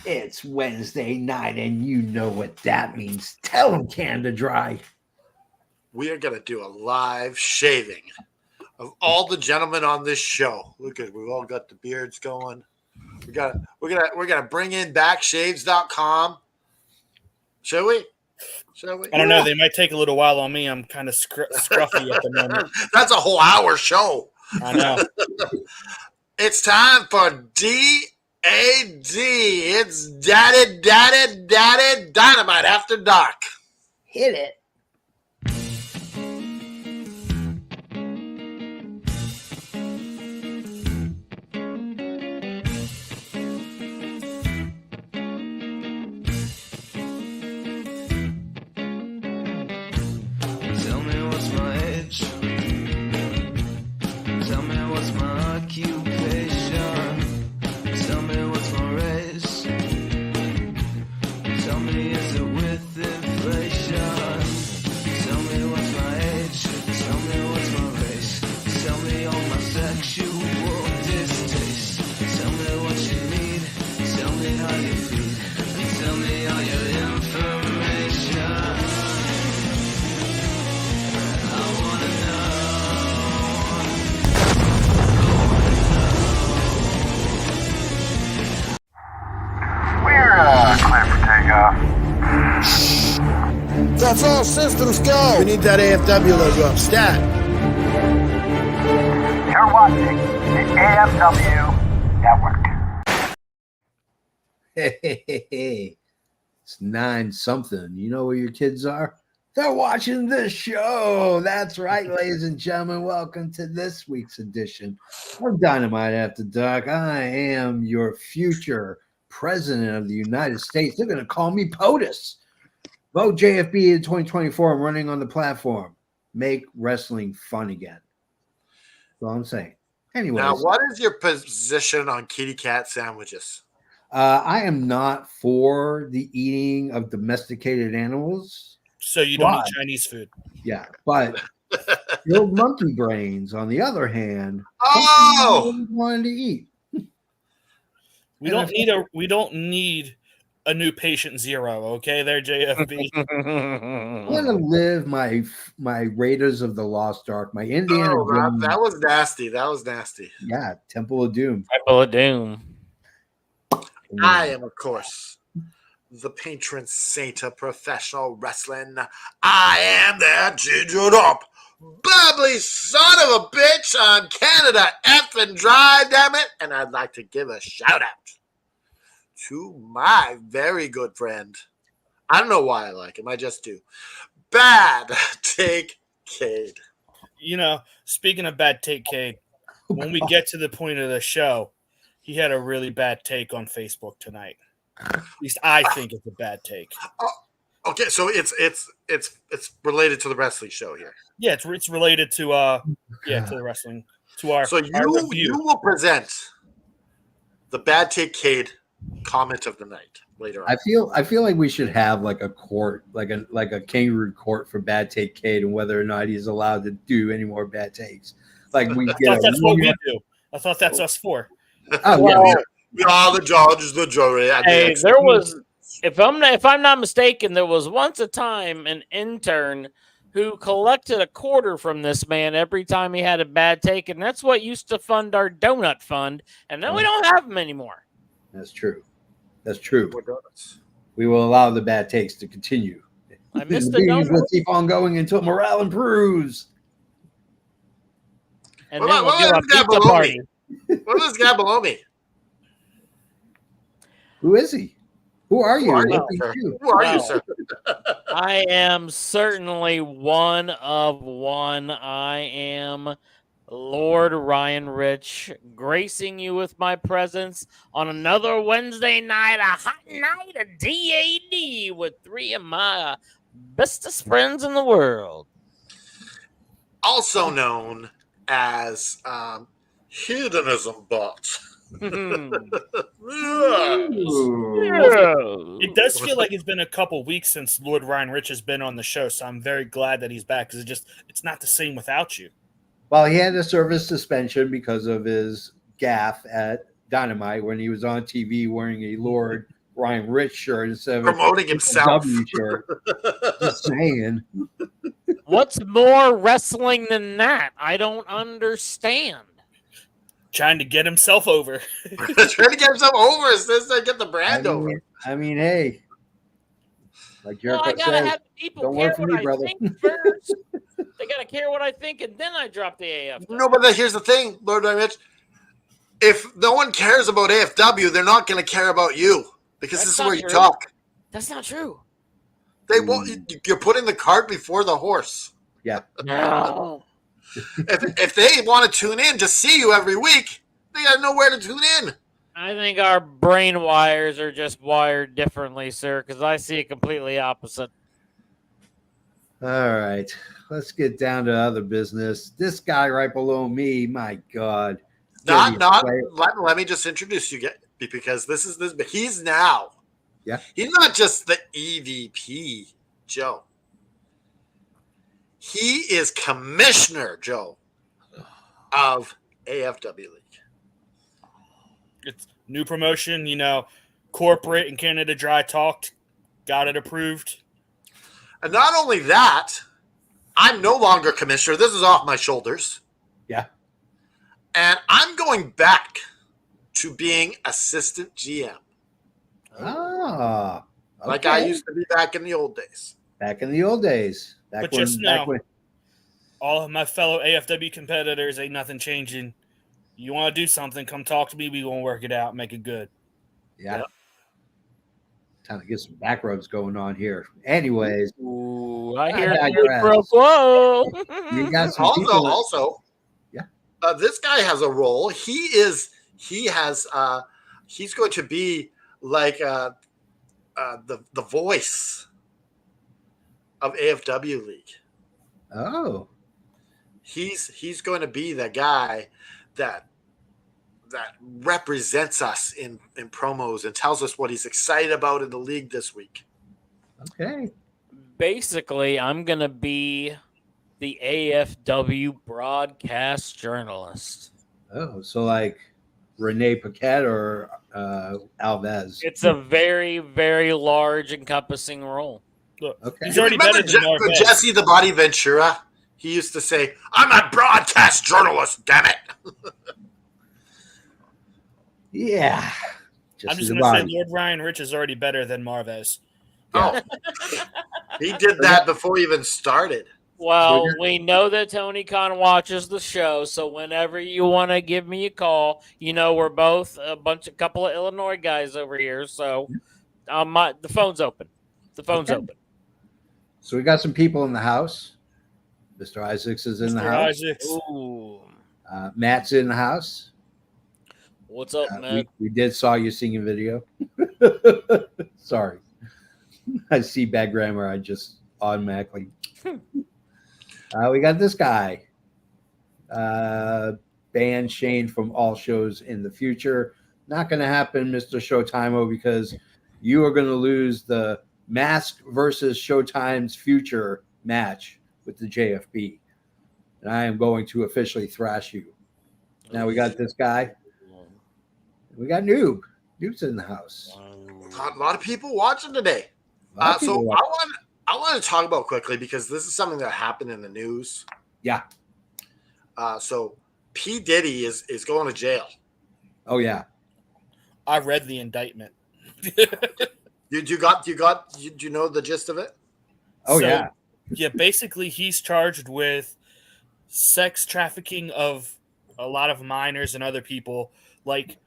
It's Wednesday night, and you know what that means. Tell them, Canada Dry. We are going to do a live shaving of all the gentlemen on this show. Look at, we've all got the beards going. We're gonna bring in backshaves.com. Shall we? I don't know. They might take a little while on me. I'm kind of scruffy at the moment. That's a whole hour show. I know. It's time for DAD. It's Daddy Dynamite After Dark. Hit it. That's all systems go. We need that AFW logo up. Stat. You're watching the AFW Network. Hey. It's 9-something. You know where your kids are? They're watching this show. That's right, ladies and gentlemen. Welcome to this week's edition of Dynamite After Dark. I am your future president of the United States. They're going to call me POTUS. Vote JFB in 2024. I'm running on the platform. Make wrestling fun again. That's all I'm saying. Anyways. Now, what is your position on kitty cat sandwiches? I am not for the eating of domesticated animals. So you don't eat Chinese food? Yeah, but grilled monkey brains, on the other hand, wanted to eat. We don't need a new patient zero, okay? There, JFB. I want to live my Raiders of the Lost Ark, my Indiana Jones. That was nasty. Yeah, Temple of Doom. I am, of course, the patron saint of professional wrestling. I am that gingered up, bubbly son of a bitch on Canada effing dry, damn it. And I'd like to give a shout out to my very good friend. I don't know why I like him. I just do. Bad Take Cade. You know, speaking of Bad Take Cade, when we get to the point of the show, he had a really bad take on Facebook tonight. At least I think it's a bad take. Okay, so it's related to the wrestling show here. Yeah, it's related to to the wrestling, to our. So you will present the Bad Take Cade comment of the night later on. I feel like we should have like a court, like a kangaroo court for Bad Take Cade and whether or not he's allowed to do any more bad takes. Like we get that's what we do. I thought that's us for. Oh well, yeah, we are the judges, the jury. Hey, there was, if I'm not mistaken, there was once a time an intern who collected a quarter from this man every time he had a bad take, and that's what used to fund our donut fund, and then we don't have them anymore. That's true. We will allow the bad takes to continue. I missed the donut. Will keep on going until morale improves. And then we'll do a pizza party. What is this guy below me? Who is he? Who are you? Who are you, sir? I am certainly one of one. I am Lord Ryan Rich, gracing you with my presence on another Wednesday night, a hot night of DAD with three of my bestest friends in the world. Also known as Hedonism Bot. It does feel like it's been a couple weeks since Lord Ryan Rich has been on the show, so I'm very glad that he's back because it's not the same without you. Well, he had a service suspension because of his gaffe at Dynamite when he was on TV wearing a Lord Ryan Rich shirt instead of Promoting a himself. W shirt. Just saying. What's more wrestling than that? I don't understand. Trying to get himself over. Trying to get himself over is this to get the brand over. I mean, hey, like Well, I Jericho gotta says, have people don't care work for what me, I brother. think first. They gotta care what I think, and then I drop the AF. No, but here's the thing, Lord Rich. If no one cares about AFW, they're not going to care about you because That's this is not where you true. talk. That's not true. They won't. You're putting the cart before the horse. Yeah. No. If they want to tune in to see you every week, they got to know where to tune in. I think our brain wires are just wired differently, sir, because I see it completely opposite. All right. Let's get down to other business. This guy right below me, my God. Let me just introduce you because he's now. Yeah. He's not just the EVP, Joe. He is Commissioner, Joe, of AFW League. It's new promotion, corporate and Canada Dry talked, got it approved. And not only that, I'm no longer commissioner. This is off my shoulders. Yeah. And I'm going back to being assistant GM. Ah. Okay. Like I used to be back in the old days. Back in the old days. But just know, all of my fellow AFW competitors, ain't nothing changing. You want to do something, come talk to me. We going to work it out, make it good. Yeah. Time to get some back rubs going on here. Anyways. Ooh, I hear digress. pro quo. You got some Also, yeah. This guy has a role. He's going to be like the voice of AFW League. Oh. He's going to be the guy that represents us in promos and tells us what he's excited about in the league this week. Okay. Basically, I'm going to be the AFW broadcast journalist. Oh, so like Renee Paquette or Alves. It's a very, very large encompassing role. Look, Okay. he's already better than Marvez. Jesse the Body Ventura? He used to say, "I'm a broadcast journalist, damn it." Yeah. I'm just going to say Lord Ryan Rich is already better than Marvez. Oh, he did that before he even started. Well, we know that Tony Khan watches the show, so whenever you want to give me a call, we're both a couple of Illinois guys over here, so the phone's open. The phone's open. So we got some people in the house. Mr. Isaacs is in the house. Isaacs. Ooh. Matt's in the house. What's up, Matt? We did saw you singing video. Sorry. I see bad grammar. I just automatically. We got this guy. Ban Shane from all shows in the future. Not going to happen, Mr. Showtime, because you are going to lose the Mask versus Showtime's future match with the JFB. And I am going to officially thrash you. Now we got this guy. We got Noob. Noob's in the house. A lot of people watching today. So I want to talk about quickly because this is something that happened in the news. Yeah. So P. Diddy is going to jail. Oh yeah. I read the indictment. Do you know the gist of it? Oh yeah. Yeah, basically he's charged with sex trafficking of a lot of minors and other people, like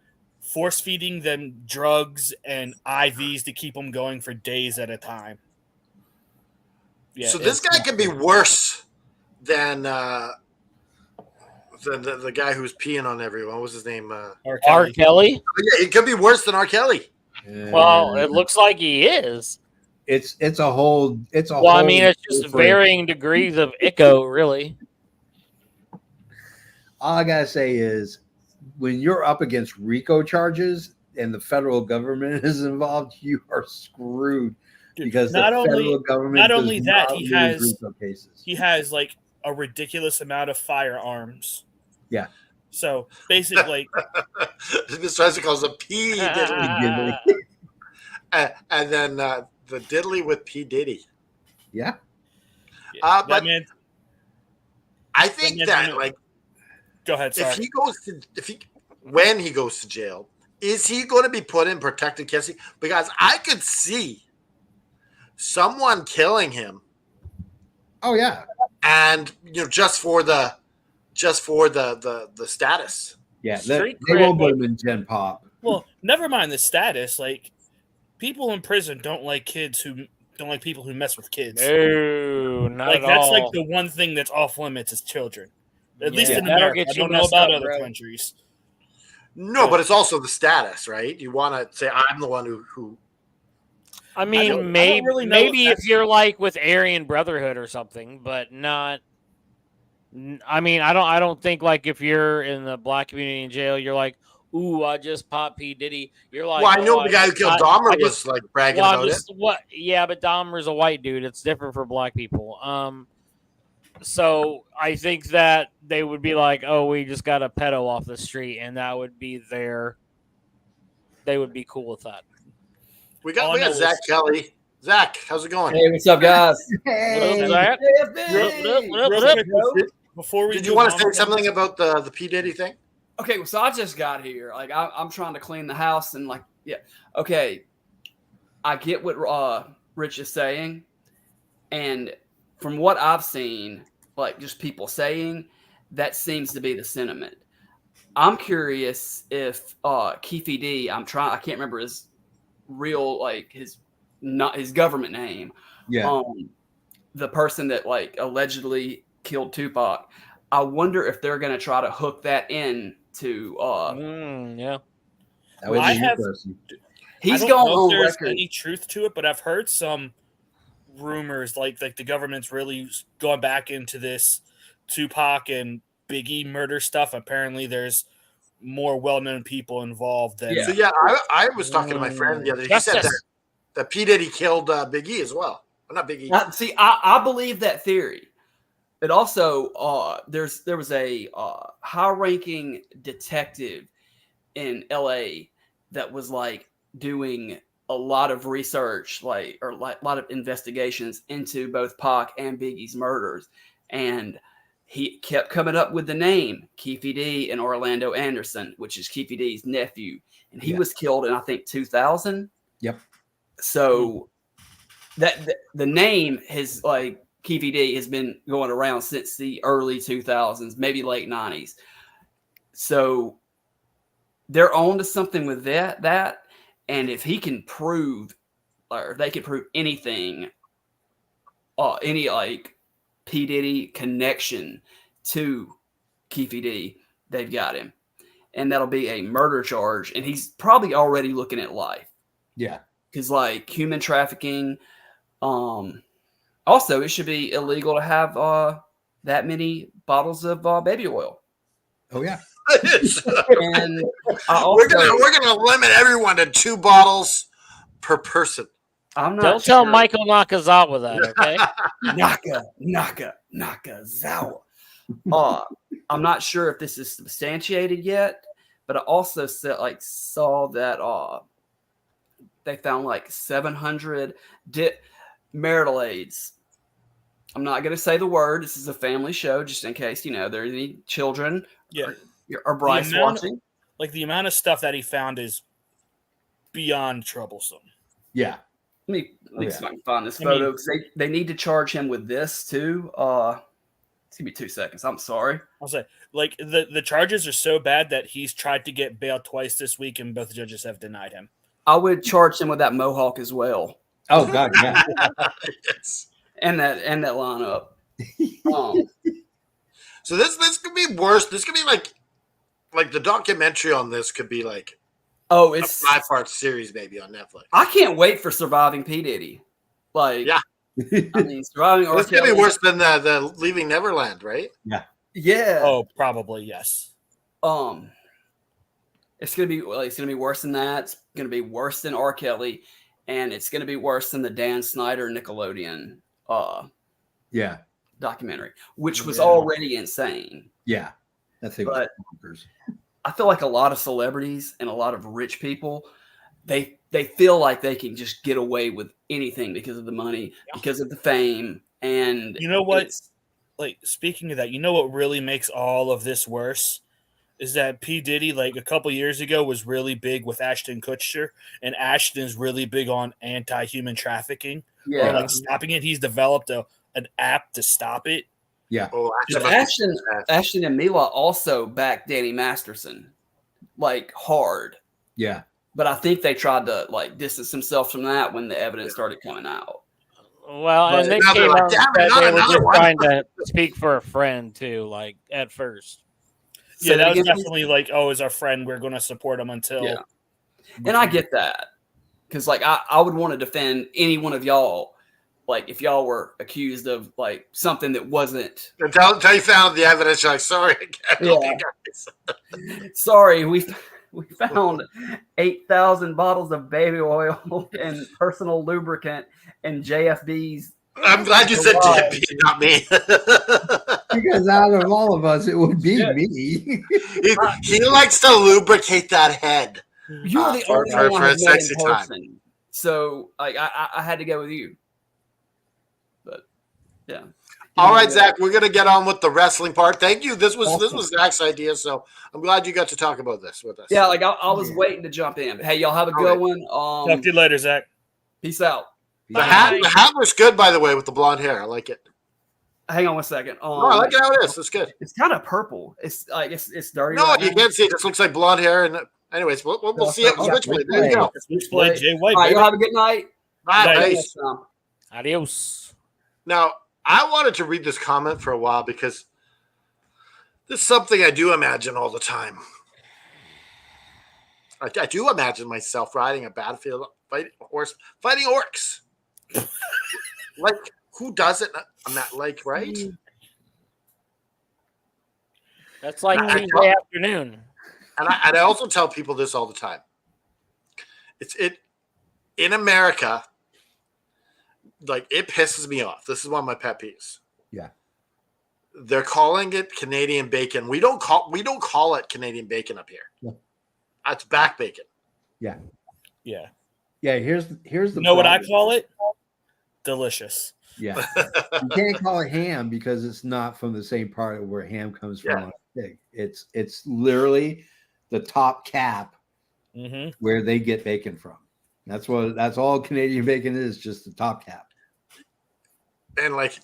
force feeding them drugs and IVs to keep them going for days at a time. Yeah, so this guy could be worse than the guy who's peeing on everyone. What was his name? R. Kelly? Oh, yeah, it could be worse than R. Kelly. Well, it looks like he is. It's a whole. Well, I mean, it's just varying degrees of echo, really. All I gotta say is, when you're up against RICO charges and the federal government is involved, you are screwed. Because not the federal government not only that, he cases. has like a ridiculous amount of firearms. Yeah. So basically, Mr. Isaac calls a P. Diddy. And then the diddly with P. Diddy. Yeah. Yeah, But man, I think man, that no. like go ahead. Sorry. when he goes to jail, is he going to be put in protected custody? Because I could see someone killing him, Oh yeah. and just for the status. Yeah. Street They won't cred, put him in Gen Pop. Well, never mind the status. Like, people in prison don't like people who mess with kids. No, not Like, at that's all. like the one thing that's off limits is children. At least in that'll America. get I you don't know messed about up, other bro. countries. No, but it's also the status, right? You want to say I'm the one who I mean, don't maybe really know maybe if if you're like with Aryan Brotherhood or something, but not. I mean, I don't think like if you're in the black community in jail, you're like, ooh, I just popped P Diddy. You're like, well, I know oh, the guy who killed I Dahmer just- was like bragging well, about it. what? Yeah, but Dahmer's a white dude. It's different for black people. So I think that they would be like, oh, we just got a pedo off the street, and that would be they would be cool with that. We got All I know Zach is- Kelly. Zach, how's it going? Hey, what's up, guys? Hey. Zach? Real quick, before we Did do you want to on say with something about the P Diddy thing? Okay, well, so I just got here. Like, I'm trying to clean the house and like, yeah. Okay, I get what Rich is saying, and from what I've seen, like just people saying, that seems to be the sentiment. I'm curious if Keefe D. I can't remember his real not his government name. Yeah. The person that like allegedly killed Tupac. I wonder if they're going to try to hook that in to. Yeah. That would be I have- interesting. He's I going don't know if on there's record. any truth to it, but I've heard some rumors like the government's really going back into this Tupac and Biggie murder stuff. Apparently, there's more well-known people involved than Yeah. So I was talking to my friend the other day. He said that P Diddy killed Big E as well. Well, not Big E. See, I believe that theory. But also, there was a high-ranking detective in L.A. that was like doing a lot of research, a lot of investigations into both Pac and Biggie's murders, and he kept coming up with the name Keefe D. and Orlando Anderson, which is Keefe D.'s nephew, and he was killed in I think 2000. Yep. So that the name has like Keefe D has been going around since the early 2000s, maybe late 90s. So they're on to something with that. And if he can prove, or if they can prove anything, any like P. Diddy connection to Keefe D, they've got him. And that'll be a murder charge. And he's probably already looking at life. Yeah. Because like human trafficking, also it should be illegal to have that many bottles of baby oil. Oh yeah. And we're gonna limit everyone to 2 bottles per person. I'm not Don't tell Michael Nakazawa that, okay? Nakazawa. I'm not sure if this is substantiated yet, but I also saw that they found like 700 marital aids. I'm not going to say the word. This is a family show, just in case there are any children. Yeah. Or Bryce watching. Like the amount of stuff that he found is beyond troublesome. Yeah. Let me see if I can find this photo because they need to charge him with this too. It's gonna be 2 seconds. I'm sorry. I'll say like the charges are so bad that he's tried to get bail twice this week and both judges have denied him. I would charge him with that mohawk as well. Oh God, yeah. Yes. And that lineup. So this could be worse. This could be like the documentary on this could be like it's a 5-part series maybe on Netflix. I can't wait for Surviving P. Diddy. Yeah. I mean, Surviving R. This could be Kelly. worse than the Leaving Neverland, right? Yeah. Oh, probably yes. It's gonna be worse than that. It's gonna be worse than R. Kelly, and it's gonna be worse than the Dan Snyder Nickelodeon Yeah. documentary, which was already insane. Yeah. That thing was bonkers. I feel like a lot of celebrities and a lot of rich people, they they feel like they can just get away with anything because of the money, because of the fame, and You know what? Like, speaking of that, you know what really makes all of this worse is that P. Diddy, like a couple years ago, was really big with Ashton Kutcher, and Ashton is really big on anti-human trafficking or like stopping it. He's developed an app to stop it. Yeah. Oh, Ashton and Mila also backed Danny Masterson like hard. Yeah. But I think they tried to like distance themselves from that when the evidence started coming out. Well, But and they now they're came like, out "Damn it, that not they were another just one." trying to speak for a friend too, like at first. Yeah, that was again, definitely like, oh, as our friend, we're going to support him until. Yeah. And I get that because like I would want to defend any one of y'all, like if y'all were accused of like something that wasn't. Until you found the evidence, you're like, sorry, I can't help you guys. Sorry, we found 8,000 bottles of baby oil and personal lubricant and JFB's. I'm glad you said JP, not me. Because out of all of us, it would be me. he likes to lubricate that head. You're the for only one a I've met in sexy time. person, so like I had to go with you. But yeah. All right, Zach, we're gonna get on with the wrestling part. Thank you. This was Zach's idea, so I'm glad you got to talk about this with us. Yeah, like I was waiting to jump in. Hey, y'all have a good one. Talk to you later, Zach. Peace out. The hat looks good, by the way, with the blonde hair. I like it. Hang on one second. No, I like how it is. It's good. It's kind of purple. It's like it's dirty. No, right you now. can't see it. It just looks like blonde hair. And anyways, we'll see it. Switchblade. There you go. Switchblade, Jay White. All right, y'all have a good night. Nice. Adios. Now, I wanted to read this comment for a while because this is something I do imagine all the time. I do imagine myself riding a battlefield, fighting orcs. Like, who doesn't? I'm not like, right? That's like Tuesday afternoon. And I also tell people this all the time. It's in America. Like, it pisses me off. This is one of my pet peeves. Yeah. They're calling it Canadian bacon. We don't call it Canadian bacon up here. Yeah. It's back bacon. Yeah. Yeah. Yeah. Here's the. You know what I call it? Delicious. Yeah. You can't call it ham because it's not from the same part of where ham comes from on a pig. It's literally the top cap where they get bacon from. That's all Canadian bacon is, just the top cap. And like,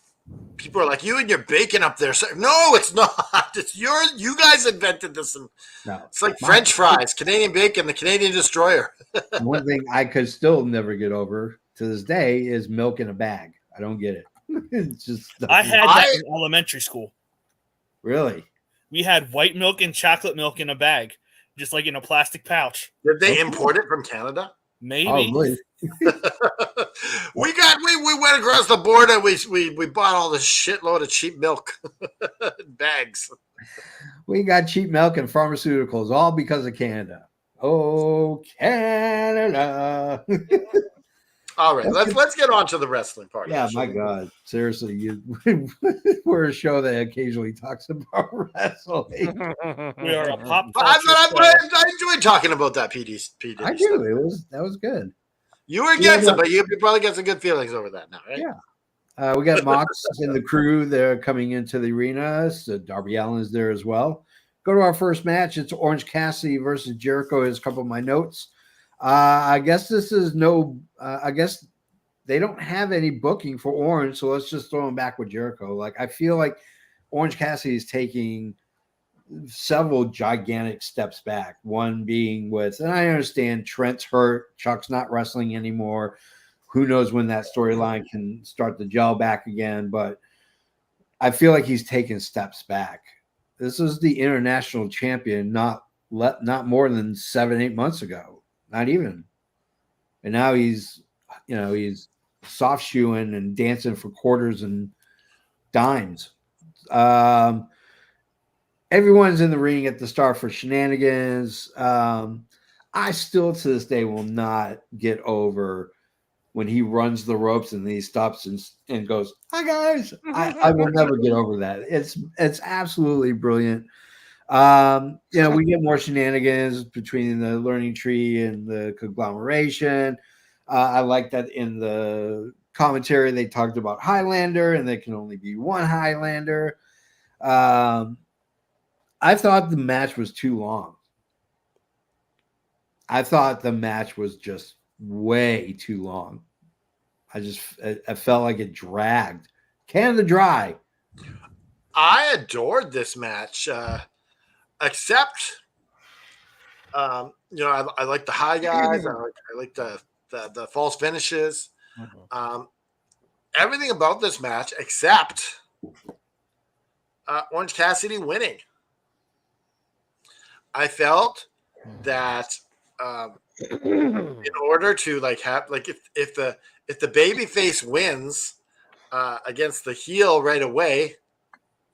people are like, you and your bacon up there. So, no, it's not. It's you guys invented this. And no, it's like French fries, Canadian bacon, the Canadian destroyer. One thing I could still never get over to this day is milk in a bag. I don't get it. It's just I had that in elementary school. Really? We had white milk and chocolate milk in a bag, just like in a plastic pouch. Did they import it from Canada? Maybe. Probably. we went across the border. We bought all this shitload of cheap milk bags. We got cheap milk and pharmaceuticals all because of Canada. Oh, Canada. All right, let's get on to the wrestling part. Yeah, my God. Seriously, we're a show that occasionally talks about wrestling. We are a pop culture I enjoyed talking about that, PD. I do. That was good. You were against it, but you probably got some good feelings over that now, right? Yeah. We got Mox and the crew. They're coming into the arena. So Darby Allin's there as well. Go to our first match. It's Orange Cassidy versus Jericho. Here's a couple of my notes. I guess this is I guess they don't have any booking for Orange, so let's just throw him back with Jericho. Like, I feel like Orange Cassidy is taking several gigantic steps back. One being and I understand Trent's hurt, Chuck's not wrestling anymore. Who knows when that storyline can start to gel back again, but I feel like he's taking steps back. This is the international champion not more than 7-8 months ago. Not even. And now he's soft shoeing and dancing for quarters and dimes. Everyone's in the ring at the start for shenanigans. I still to this day will not get over when he runs the ropes and then he stops and goes, "Hi guys." I will never get over that. It's absolutely brilliant. We get more shenanigans between the learning tree and the conglomeration. I like that in the commentary they talked about Highlander, and there can only be one Highlander. I thought the match was too long. I thought the match was just way too long. I felt like it dragged. Canada Dry. I adored this match, except, I like the high guys. I like the false finishes. Everything about this match except Orange Cassidy winning. I felt that in order to if the baby face wins against the heel right away,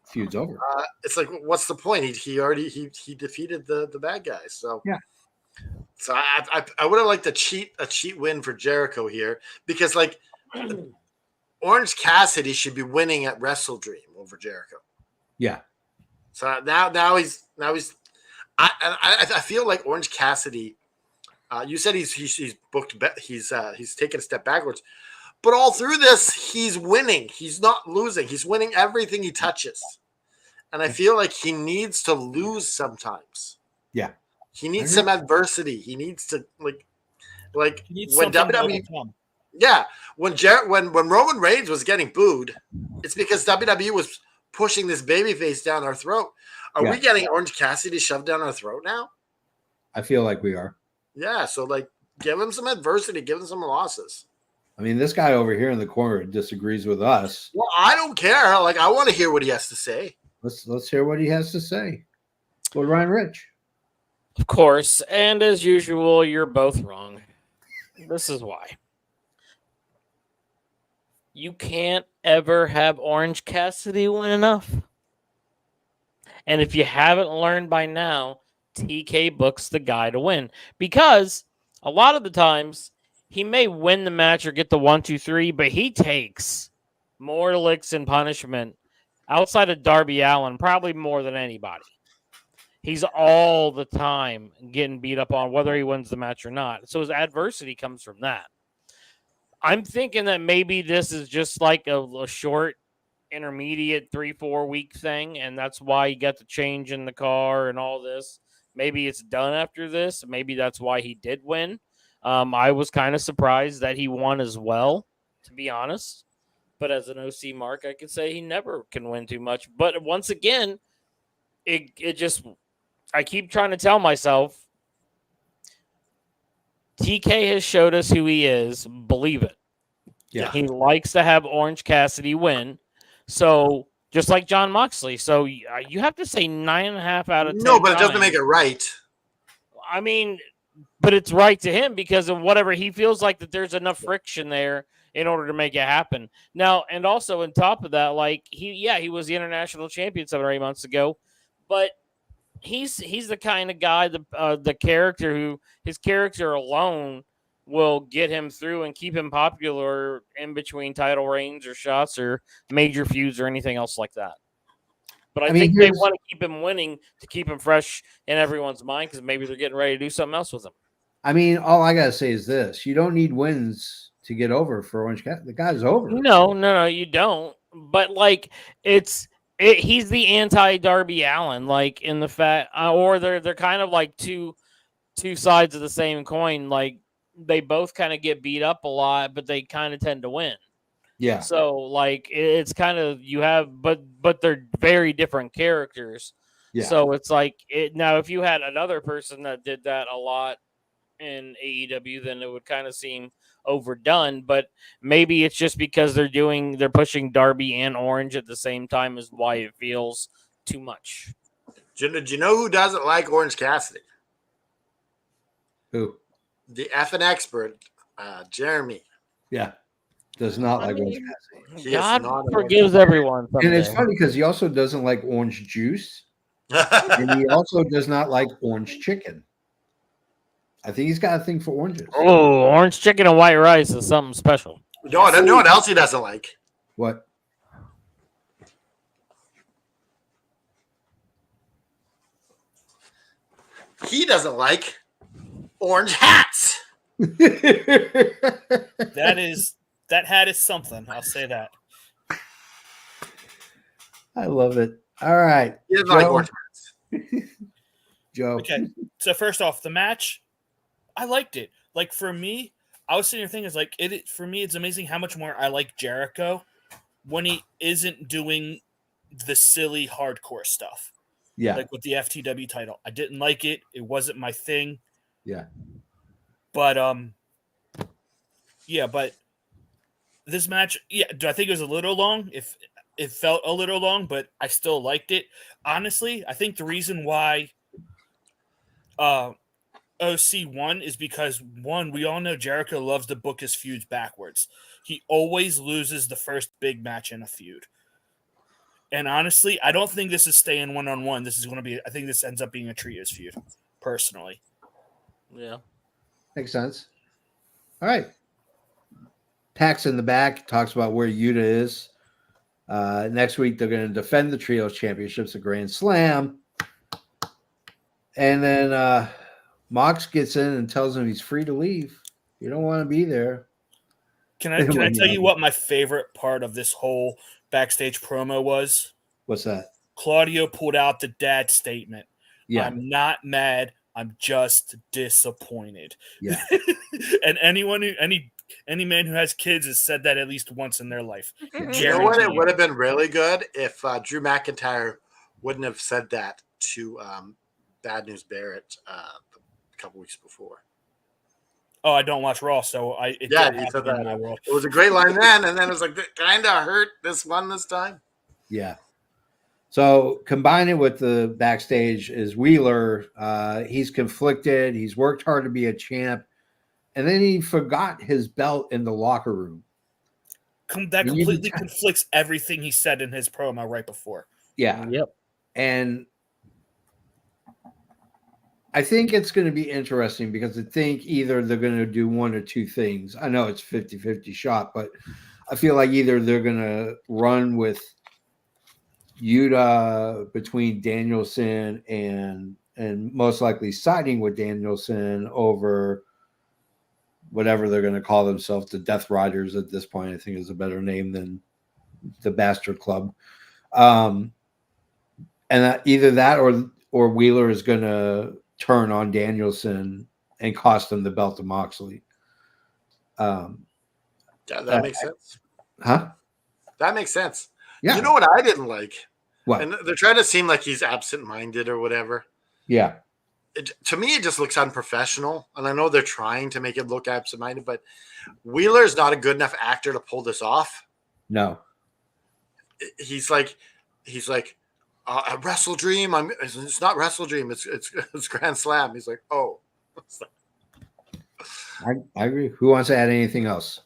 feud's over. It's like, what's the point? He already defeated the bad guys. So yeah. So I would have liked a cheat win for Jericho here, because like Orange Cassidy should be winning at Wrestle Dream over Jericho. Yeah. So now he's I feel like Orange Cassidy. You said he's booked. He's taken a step backwards, but all through this he's winning. He's not losing. He's winning everything he touches, and I feel like he needs to lose sometimes. Yeah, he needs some adversity. He needs to like when WWE. Yeah, when Roman Reigns was getting booed, it's because WWE was pushing this babyface down our throat. Are we getting Orange Cassidy shoved down our throat now? I feel like we are. Yeah, so like give him some adversity, give him some losses. I mean, this guy over here in the corner disagrees with us. Well, I don't care. Like, I want to hear what he has to say. Let's hear what he has to say. Well, Ryan Rich. Of course, and as usual, you're both wrong. This is why. You can't ever have Orange Cassidy win enough. And if you haven't learned by now, TK books the guy to win. Because a lot of the times, he may win the match or get the 1, 2, 3, but he takes more licks and punishment outside of Darby Allin, probably more than anybody. He's all the time getting beat up on, whether he wins the match or not. So his adversity comes from that. I'm thinking that maybe this is just like a short, intermediate 3-4 week thing, and that's why he got the change in the car and all this. Maybe it's done after this. Maybe that's why he did win. I was kind of surprised that he won as well, to be honest. But as an OC mark, I could say he never can win too much. But once again, it just, I keep trying to tell myself, TK has showed us who he is. Believe it. Yeah. He likes to have Orange Cassidy win. So just like John Moxley. So you have to say 9.5 out of 10. No, but it doesn't make it right. I mean, but it's right to him because of whatever he feels like that there's enough friction there in order to make it happen. Now, and also on top of that, like he was the international champion 7 or 8 months ago, but he's the kind of guy, the character who his character alone will get him through and keep him popular in between title reigns or shots or major feuds or anything else like that. But I think they want to keep him winning to keep him fresh in everyone's mind because maybe they're getting ready to do something else with him. I mean, all I got to say is this. You don't need wins to get over for Orange Cat. The guy's over. No, you don't. But, like, he's the anti-Darby Allin, like, in the fact, or they're kind of like two sides of the same coin. Like, they both kind of get beat up a lot, but they kind of tend to win. Yeah. So, like, it's kind of, you have, but they're very different characters. Yeah. So it's like, now if you had another person that did that a lot in AEW, then it would kind of seem overdone. But maybe it's just because they're pushing Darby and Orange at the same time is why it feels too much. Do you know who doesn't like Orange Cassidy? Who? The effing expert, Jeremy. Yeah. Does not like Orange Cassidy. God forgives everyone. Someday. And it's funny because he also doesn't like orange juice. And he also does not like orange chicken. I think he's got a thing for oranges. Oh, orange chicken and white rice is something special. No, what else he doesn't like? What? he doesn't like orange hats. That hat is something. I'll say that. I love it. All right. He doesn't like orange hats. Joe. Okay. So first off, the match, I liked it. Like for me, I was sitting here thinking, for me, it's amazing how much more I like Jericho when he isn't doing the silly hardcore stuff. Yeah. Like with the FTW title. I didn't like it. It wasn't my thing. Yeah. But but this match, do I think it was a little long? If it felt a little long, but I still liked it. Honestly, I think the reason why OC won is because, one, we all know Jericho loves to book his feuds backwards. He always loses the first big match in a feud. And honestly, I don't think this is staying one-on-one. I think this ends up being a trios feud, personally. Yeah. Makes sense. All right. Pax in the back talks about where Yuta is. Next week, they're going to defend the trios championships at Grand Slam. And then Mox gets in and tells him he's free to leave. You don't want to be there. Can I tell you what my favorite part of this whole backstage promo was? What's that? Claudio pulled out the dad statement. Yeah. I'm not mad. I'm just disappointed. Yeah. And any man who has kids has said that at least once in their life. You know what? It would have been really good if Drew McIntyre wouldn't have said that to Bad News Barrett a couple weeks before. Oh, I don't watch Raw, so he said that. It was a great line then, and then it was like, kind of hurt this time. Yeah. So combining with the backstage is Wheeler. He's conflicted. He's worked hard to be a champ. And then he forgot his belt in the locker room. That completely conflicts everything he said in his promo right before. Yeah. Yep. And I think it's going to be interesting because I think either they're going to do one or two things. I know it's 50-50 shot, but I feel like either they're going to run with Yuta between Danielson and most likely siding with Danielson over whatever they're going to call themselves, the Death Riders at this point. I think is a better name than the Bastard Club. And either that or Wheeler is going to turn on Danielson and cost him the belt to Moxley. That makes sense. Huh? That makes sense. Yeah. You know what I didn't like? What? And they're trying to seem like he's absent-minded or whatever. Yeah. To me, it just looks unprofessional. And I know they're trying to make it look absent-minded, but Wheeler's not a good enough actor to pull this off. No. He's like a Wrestle Dream. It's not Wrestle Dream. It's Grand Slam. He's like, oh. I agree. Who wants to add anything else?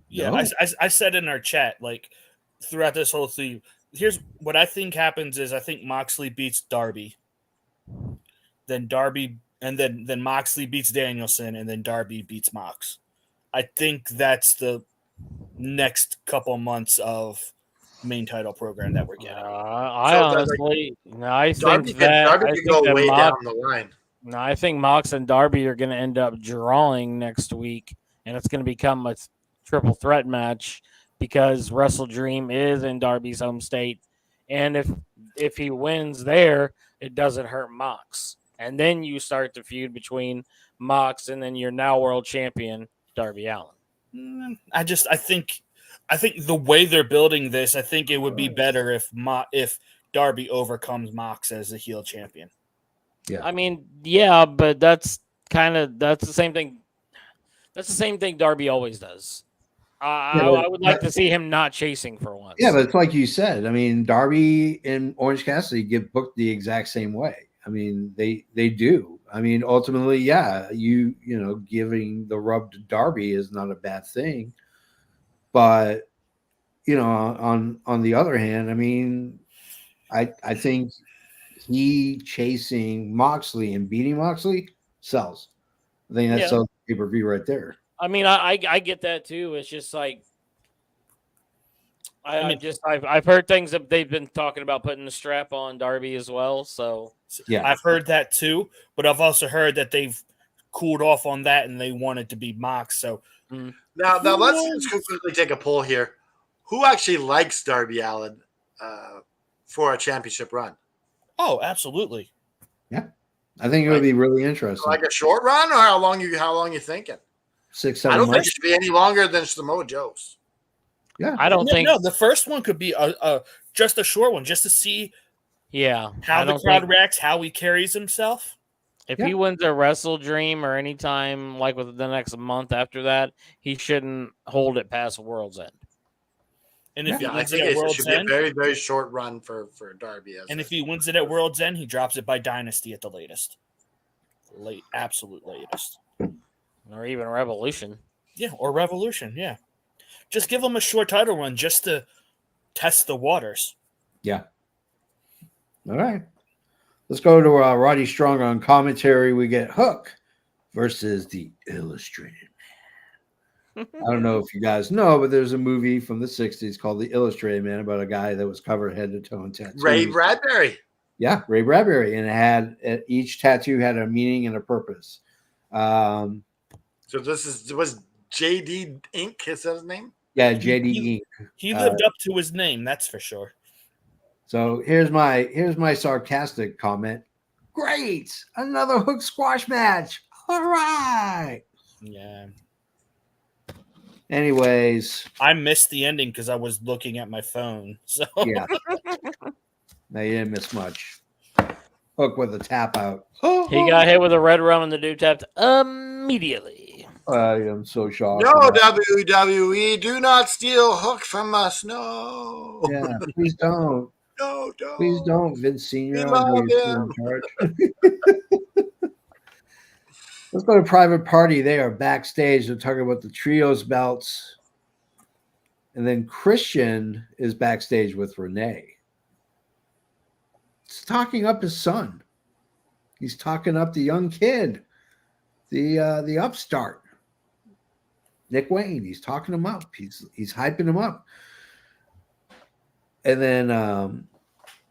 Yeah, No. I said in our chat, like, throughout this whole thing, here's what I think happens is I think Moxley beats Darby. Then Darby, and then Moxley beats Danielson, and then Darby beats Mox. I think that's the next couple months of main title program that we're getting. I think Darby could go way down the line. No, I think Mox and Darby are going to end up drawing next week, and it's going to become a triple threat match because Wrestle Dream is in Darby's home state, and if he wins there, it doesn't hurt Mox. And then you start the feud between Mox and then your now world champion Darby Allin. I think the way they're building this, I think it would be better if Darby overcomes Mox as a heel champion. Yeah. I mean, yeah, but that's the same thing. That's the same thing Darby always does. I would like to see him not chasing for once. Yeah, but it's like you said. I mean, Darby and Orange Cassidy get booked the exact same way. I mean, they do. I mean, ultimately, yeah, you know, giving the rub to Darby is not a bad thing. But, you know, on the other hand, I mean, I think he chasing Moxley and beating Moxley sells. I think that sells pay-per-view right there. I mean, I get that too. It's just like I've heard things that they've been talking about putting the strap on Darby as well. So Yeah. I've heard that too, but I've also heard that they've cooled off on that and they want it to be Mox. So Now let's quickly take a poll here. Who actually likes Darby Allin for a championship run? Oh, absolutely. Yeah. I think it would be really interesting. Like a short run, or how long you thinking? 6-7 I don't think months. it should be any longer than Samoa Joe's. Yeah. I don't think. No, the first one could be just a short one, just to see Yeah, how the crowd reacts, how he carries himself. If he wins a Wrestle Dream or any time like within the next month after that, he shouldn't hold it past World's End. And if he I wins think it at it World's should be a End, very, very short run for Darby. and if he wins it at World's End, he drops it by Dynasty at the latest. Absolute latest. Or even Revolution. Yeah, or Revolution, yeah. Just give him a short title run just to test the waters. Yeah. All right. Let's go to Roddy Strong on commentary. We get Hook versus the Illustrated Man. I don't know if you guys know, but there's a movie from the 60s called The Illustrated Man about a guy that was covered head to toe in tattoos. Ray Bradbury. Yeah, Ray Bradbury. And it had each tattoo had a meaning and a purpose. So was JD Inc. Is that his name? Yeah, JD Inc. He lived up to his name, that's for sure. So here's my sarcastic comment. Great, another Hook squash match. All right. Yeah. Anyways, I missed the ending because I was looking at my phone. So yeah. No, you didn't miss much. Hook with a tap out. He got hit with a red rum and the dude tapped immediately. I am so shocked. No, WWE, do not steal Hook from us. No. Yeah, please don't. No, don't. Please don't, Vince Sr. We I know love you're still in charge. Let's go to Private Party. They are backstage. They're talking about the trios belts. And then Christian is backstage with Renee. He's talking up his son. He's talking up the young kid, the upstart, Nick Wayne. He's talking him up. He's hyping him up. And then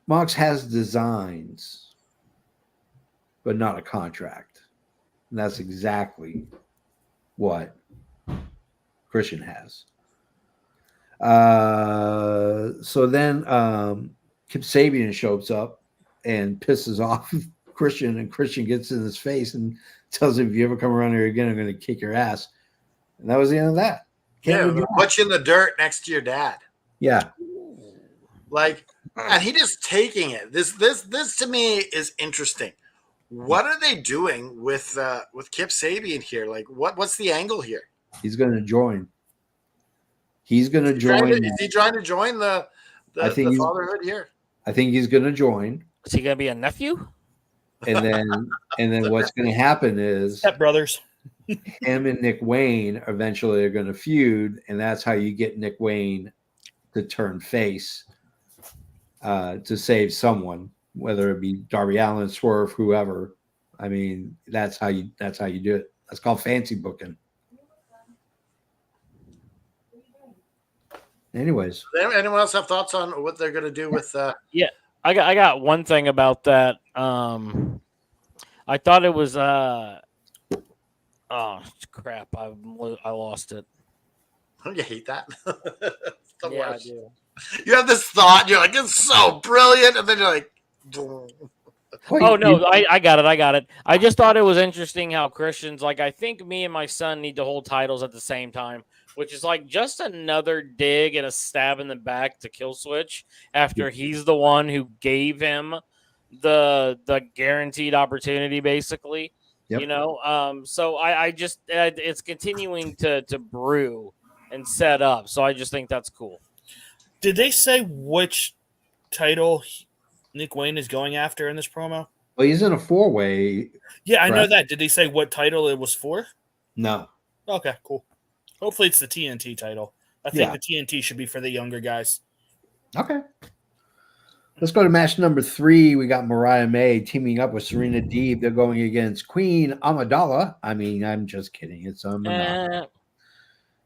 Mox has designs, but not a contract. And that's exactly what Christian has. So then Kip Sabian shows up and pisses off Christian, and Christian gets in his face and tells him, if you ever come around here again, I'm going to kick your ass. And that was the end of that. Put you in the dirt next to your dad. Yeah. Like, and he just taking it. This to me is interesting. What are they doing with Kip Sabian here? Like, what's the angle here? He's going to join. He's going to join. Is he trying to join the fatherhood here? I think he's going to join. Is he going to be a nephew? And then what's going to happen is Step brothers. him and Nick Wayne eventually are going to feud, and that's how you get Nick Wayne to turn face to save someone, whether it be Darby Allin, Swerve, whoever. I mean, that's how you do it. That's called fancy booking. Anyways, anyone else have thoughts on what they're going to do with? Yeah, I got one thing about that. I thought it was oh crap! I lost it. Don't you hate that? Yeah, I do. You have this thought, and you're like, it's so brilliant, and then you're like, oh no, I got it. I just thought it was interesting how Christians, like, I think me and my son need to hold titles at the same time, which is like just another dig and a stab in the back to Killswitch after he's the one who gave him the guaranteed opportunity, basically. Yep. You know, so I just it's continuing to brew and set up, so I just think that's cool. Did they say which title Nick Wayne is going after in this promo? Well, he's in a 4-way. Yeah, I know that. Did they say what title it was for? No. Okay, cool. Hopefully it's the TNT title. I think the TNT should be for the younger guys. Okay. Let's go to match number 3. We got Mariah May teaming up with Serena Deeb. They're going against Queen Amidala. I mean, I'm just kidding. It's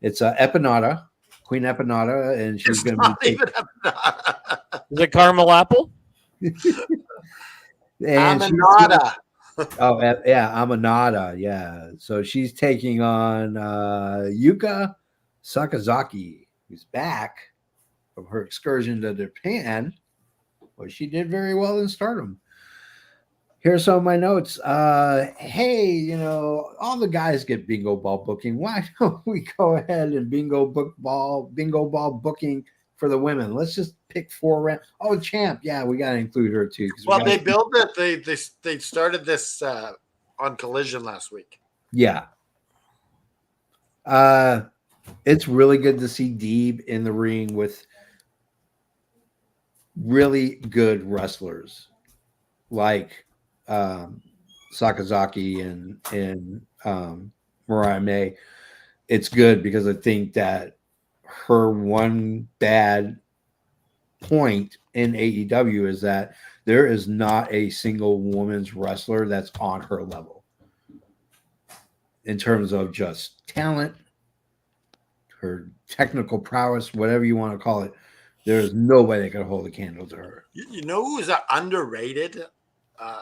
It's Epinata, Queen Empanada, and she's It's going to not be even Is it caramel apple? and she's Aminata. yeah, Amanada, yeah. So she's taking on Yuka Sakazaki, who's back from her excursion to Japan, where she did very well in Stardom. Here's some of my notes. Hey, all the guys get bingo ball booking. Why don't we go ahead and bingo ball booking for the women? Let's just pick 4 rounds. Oh, champ, yeah, we got to include her too. Well, they built it. They started this on Collision last week. Yeah. It's really good to see Deeb in the ring with really good wrestlers like Sakazaki and Mariah May. It's good because I think that her one bad point in AEW is that there is not a single women's wrestler that's on her level in terms of just talent, her technical prowess, whatever you want to call it. There's no way they could hold a candle to her. You know who's underrated,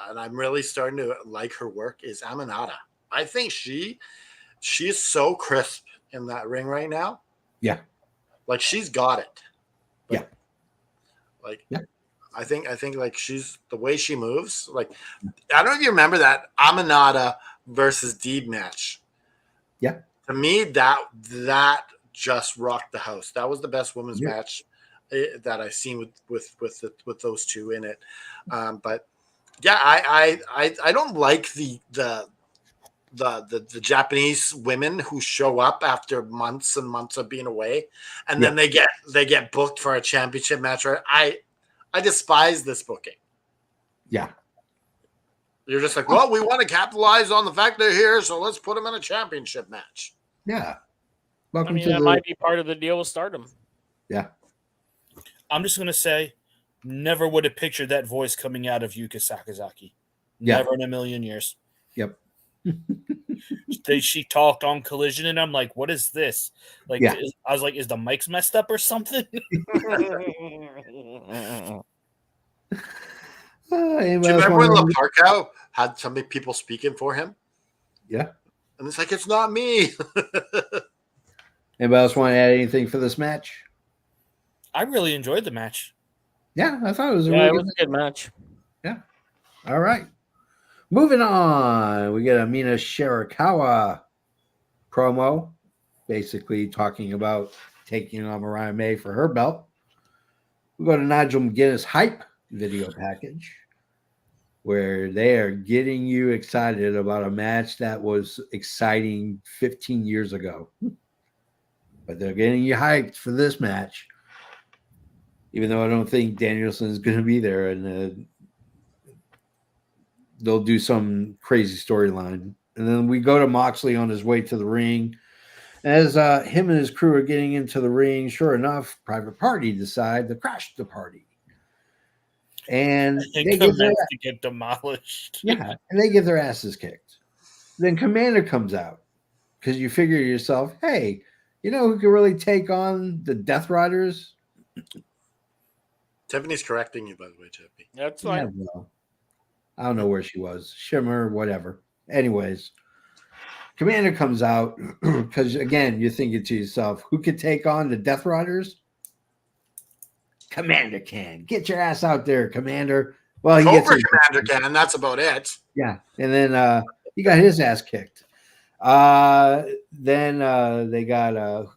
and I'm really starting to like her work, is Aminata. I think she's so crisp in that ring right now. Yeah. Like she's got it. Yeah. Like yeah. I think like she's the way she moves. Like I don't know if you remember that Aminata versus Deeb match. Yeah. To me, that just rocked the house. That was the best women's match that I've seen with those two in it. But yeah, I don't like the Japanese women who show up after months and months of being away, and then they get booked for a championship match. I despise this booking. Yeah. You're just like, well, we want to capitalize on the fact they're here, so let's put them in a championship match. Yeah. Welcome that might be part of the deal with Stardom. Yeah. I'm just going to say, never would have pictured that voice coming out of Yuka Sakazaki. Yeah. Never in a million years. Yep. She talked on Collision, and I'm like, what is this? Like, I was like, is the mics messed up or something? Do you remember when Laparco had so many people speaking for him? Yeah. And it's like, it's not me. Anybody else want to add anything for this match? I really enjoyed the match. Yeah, I thought it was a good match. Yeah. All right. Moving on. We get a Mina Shirakawa promo, basically talking about taking on Mariah May for her belt. We go to Nigel McGuinness hype video package, where they are getting you excited about a match that was exciting 15 years ago. But they're getting you hyped for this match, even though I don't think Danielson is going to be there, and they'll do some crazy storyline. And then we go to Moxley on his way to the ring. As him and his crew are getting into the ring, sure enough, Private Party decide to crash the party. And they get demolished. Yeah, and they get their asses kicked. Then Commander comes out because you figure to yourself, hey, you know who can really take on the Death Riders? Tiffany's correcting you, by the way, Tiffany. That's fine. Yeah, well, I don't know where she was. Shimmer, whatever. Anyways, Commander comes out because, again, you're thinking to yourself, who could take on the Death Riders? Commander can. Get your ass out there, Commander. Well, Commander can, and that's about it. Yeah, and then he got his ass kicked. Then they got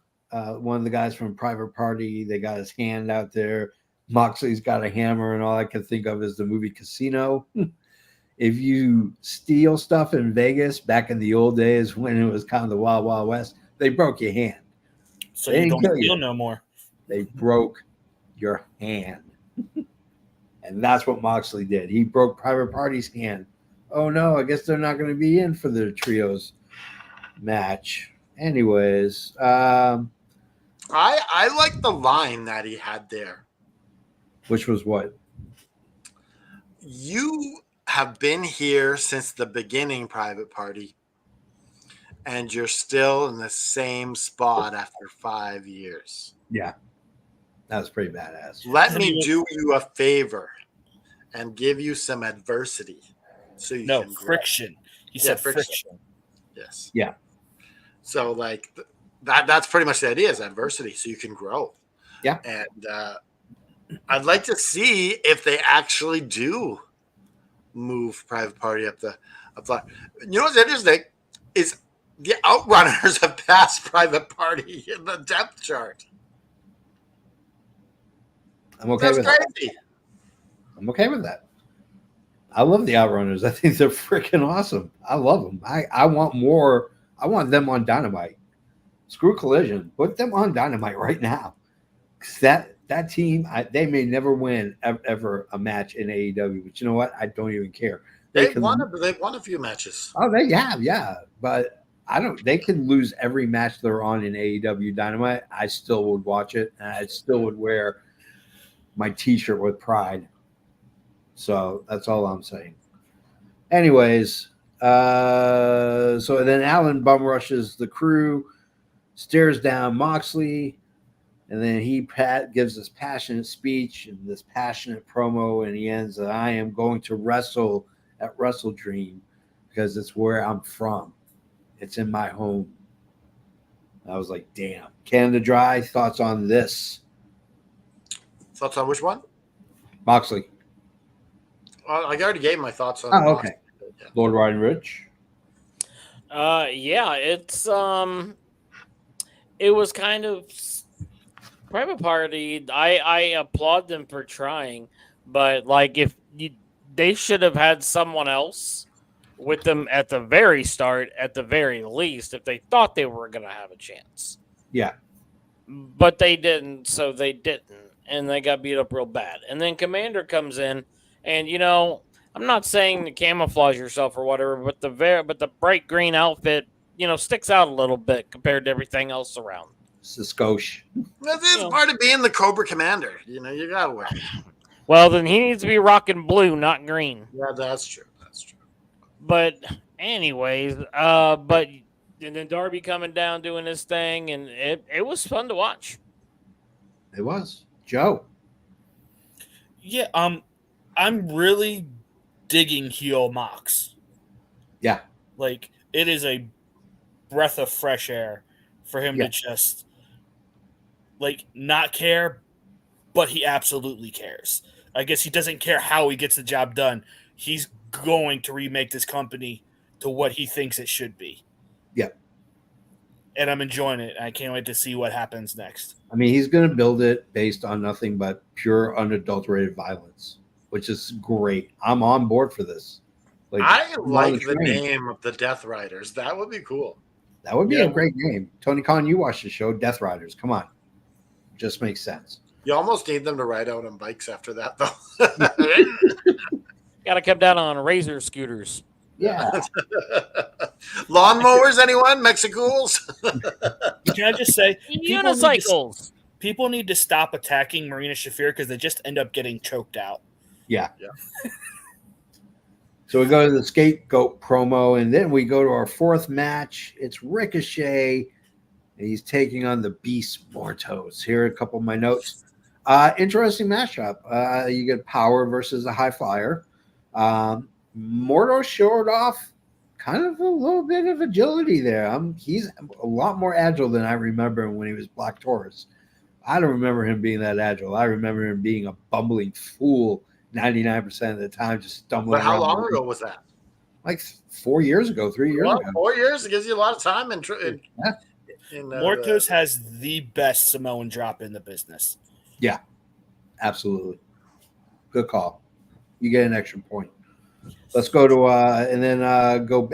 one of the guys from Private Party. They got his hand out there. Moxley's got a hammer, and all I can think of is the movie Casino. If you steal stuff in Vegas back in the old days when it was kind of the Wild Wild West, they broke your hand. So they you don't steal no more. They broke your hand. And that's what Moxley did. He broke Private Party's hand. Oh no, I guess they're not going to be in for the trios match. Anyways, I like the line that he had there. Which was what? You have been here since the beginning, Private Party, and you're still in the same spot after 5 years. Yeah, that was pretty badass. Let me do you a favor and give you some adversity so you No, can grow. friction. He said friction. Yes. Yeah. So like that's pretty much the idea is adversity so you can grow. Yeah. And I'd like to see if they actually do move Private Party up the. You know what's interesting is the Outrunners have passed Private Party in the depth chart. I'm okay That's with crazy. that. I'm okay with that. I love the Outrunners. I think they're freaking awesome. I love them. I want more. I want them on Dynamite. Screw Collision. Put them on Dynamite right now. Because that team, they may never win ever a match in AEW. But you know what? I don't even care. They've won a few matches. Oh, they have, yeah. But they can lose every match they're on in AEW Dynamite. I still would watch it. And I still would wear my T-shirt with pride. So that's all I'm saying. Anyways, so then Alan bum rushes the crew, stares down Moxley, and then he gives this passionate speech and this passionate promo, and he ends that I am going to wrestle at Wrestle Dream because it's where I'm from. It's in my home. I was like, damn. Canada Dry, thoughts on this? Thoughts on which one? Moxley. I already gave my thoughts on. Oh, okay. Yeah. Lord Ryan Rich. Yeah, it's it was kind of Private Party. I applaud them for trying, but like they should have had someone else with them at the very start, at the very least, if they thought they were going to have a chance. Yeah. But they didn't, so they didn't, and they got beat up real bad. And then Commander comes in, and I'm not saying to camouflage yourself or whatever, but the bright green outfit, sticks out a little bit compared to everything else around. It's a skosh. That's part of being the Cobra Commander. You gotta wear it. Well, then he needs to be rocking blue, not green. Yeah, that's true. But anyways, and then Darby coming down doing his thing, and it was fun to watch. It was. Joe. Yeah, I'm really digging heel Mox. Yeah. Like, it is a breath of fresh air for him to just, not care, but he absolutely cares. I guess he doesn't care how he gets the job done. He's going to remake this company to what he thinks it should be. Yep. And I'm enjoying it. I can't wait to see what happens next. I mean, he's going to build it based on nothing but pure, unadulterated violence, which is great. I'm on board for this. I like the name of the Death Riders. That would be cool. That would be a great game. Tony Khan, you watched the show, Death Riders. Come on. Just makes sense. You almost need them to ride out on bikes after that, though. Got to come down on razor scooters. Yeah. Lawnmowers, anyone? Mexicools? Can I just say, unicycles. People need to stop attacking Marina Shafir because they just end up getting choked out. Yeah. So we go to the scapegoat promo, and then we go to our fourth match. It's Ricochet, and he's taking on the Beast Mortos. Here are a couple of my notes. Interesting matchup. You get Power versus a High Flyer. Morto showed off kind of a little bit of agility there. He's a lot more agile than I remember when he was Black Taurus. I don't remember him being that agile. I remember him being a bumbling fool 99% of the time, just stumbling But how around. long ago was that? Like 4 years ago, 3 years ago. 4 years. It gives you a lot of time. Mortos has the best Samoan drop in the business. Yeah, absolutely. Good call. You get an extra point. Let's go to and then go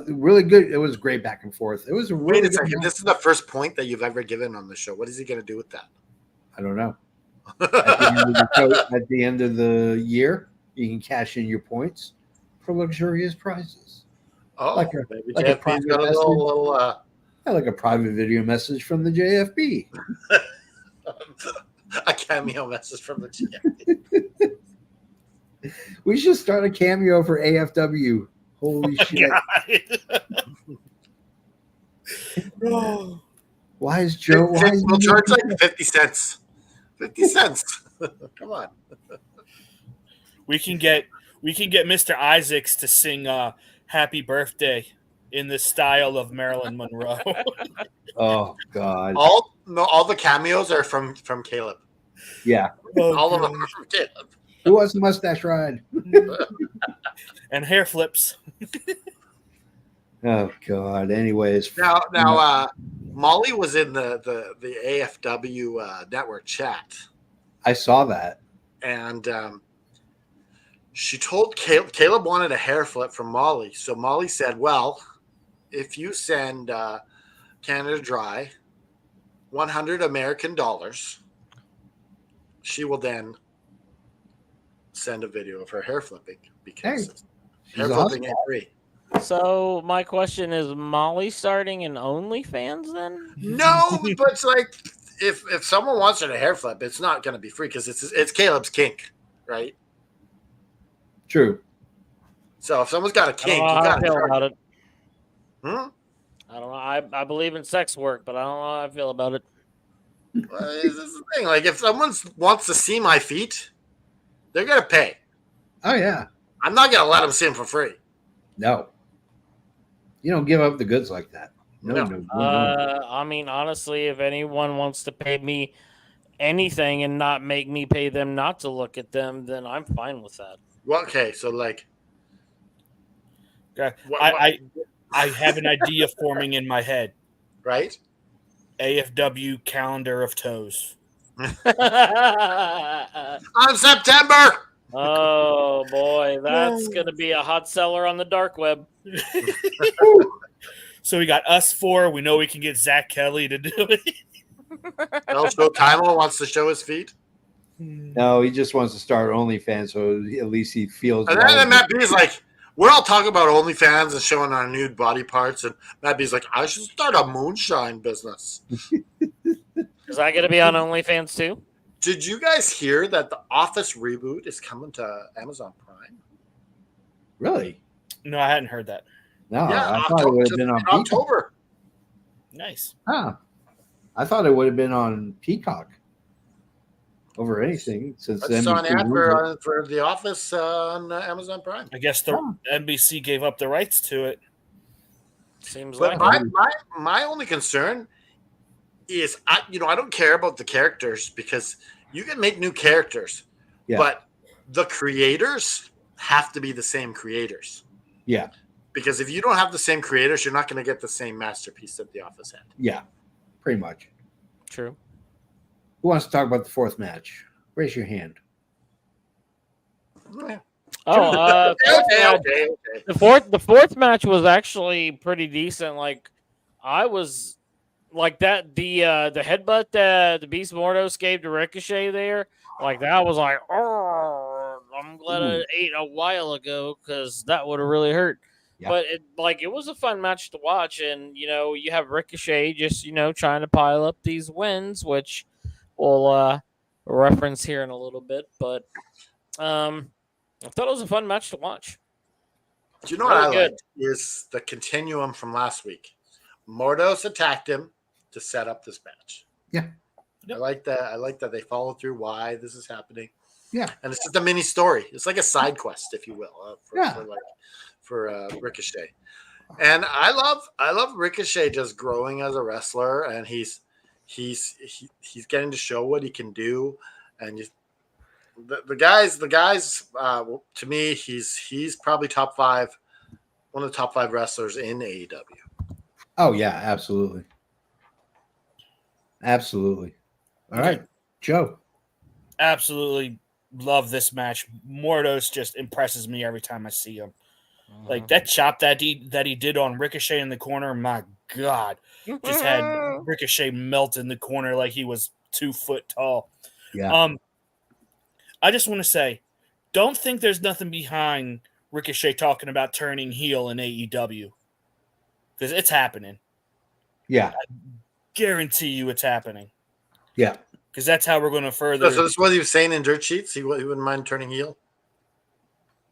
really good. It was great back and forth. It was a really Wait a second. This is the first point that you've ever given on the show. What is he going to do with that? I don't know. At the end of the year, you can cash in your points for luxurious prizes. Oh, like a private got a little like a private video message from the JFB. A cameo message from the JFB. We should start a cameo for AFW. Holy shit. Why is Joe? Why is We'll charge like 50 cents. 50 cents. Come on. We can get Mr. Isaacs to sing "Happy Birthday" in the style of Marilyn Monroe. Oh God. All the cameos are from Caleb. Yeah. All of them are from Caleb. Who wants the mustache ride? And hair flips. Oh God. Anyways. Now, Molly was in the AFW network chat, I saw that. and she told Caleb wanted a hair flip from Molly. So Molly said, "Well, if you send Canada Dry $100 American, she will then send a video of her hair flipping because hair flipping ain't free." So my question is, Molly starting an OnlyFans then? No, but it's like if someone wants her to hair flip, it's not going to be free because it's Caleb's kink, right? True. So if someo's got a kink, you I don't know how got I feel to about it. Hmm? I don't know. I believe in sex work, but I don't know how I feel about it. Well, this is the thing. Like if someone wants to see my feet, they're going to pay. Oh yeah. I'm not going to let them see them for free. No. You don't give up the goods like that. No. I mean, honestly, if anyone wants to pay me anything and not make me pay them not to look at them, then I'm fine with that. Well, okay, so like, Okay. I have an idea forming in my head. right? AFW calendar of toes. On September. Oh boy, that's gonna be a hot seller on the dark web. So we got us four. We know we can get Zach Kelly to do it. Also, Tyler wants to show his feet. No, he just wants to start OnlyFans, so at least he feels. And then Matt B's like, we're all talking about OnlyFans and showing our nude body parts, and Matt B's like, I should start a moonshine business. Is that gonna be on OnlyFans too? Did you guys hear that the Office reboot is coming to Amazon Prime? Really? No, I hadn't heard that. No, I thought it would have been on Peacock. October. Nice. Huh. I thought it would have been on Peacock over anything since I saw an NBC ad moved it. for The Office on Amazon Prime. I guess the NBC gave up the rights to it. Seems But like my only concern is I don't care about the characters because you can make new characters, but the creators have to be the same creators. Yeah. Because if you don't have the same creators, you're not going to get the same masterpiece that The Office had. Yeah. Pretty much. true. Who wants to talk about the fourth match? Raise your hand. Yeah. Oh, Okay. the fourth match was actually pretty decent. Like I was like that the headbutt that the Beast Mordos gave to Ricochet there, like that was like, oh, I'm glad I ate a while ago because that would have really hurt. Yeah. But it was a fun match to watch, and you have Ricochet just trying to pile up these wins, which we'll reference here in a little bit. But I thought it was a fun match to watch. Do you know what I liked is the continuum from last week. Mordos attacked him to set up this match. Yeah. I like that. I like that they follow through why this is happening. Yeah. And it's just a mini story. It's like a side quest, if you will, for Ricochet. And I love Ricochet just growing as a wrestler, and he's getting to show what he can do. And the guys to me, he's probably top five, one of the top five wrestlers in AEW. Oh yeah, absolutely. Absolutely. All right, Joe. Absolutely love this match. Mordos just impresses me every time I see him. Like that chop that he did on Ricochet in the corner, my God, just had Ricochet melt in the corner like he was 2 foot tall. Yeah. I just want to say, don't think there's nothing behind Ricochet talking about turning heel in AEW, because it's happening. Yeah. I guarantee you it's happening. Yeah. Because that's how we're going to further. So that's what he was saying in Dirt Sheets. He wouldn't mind turning heel.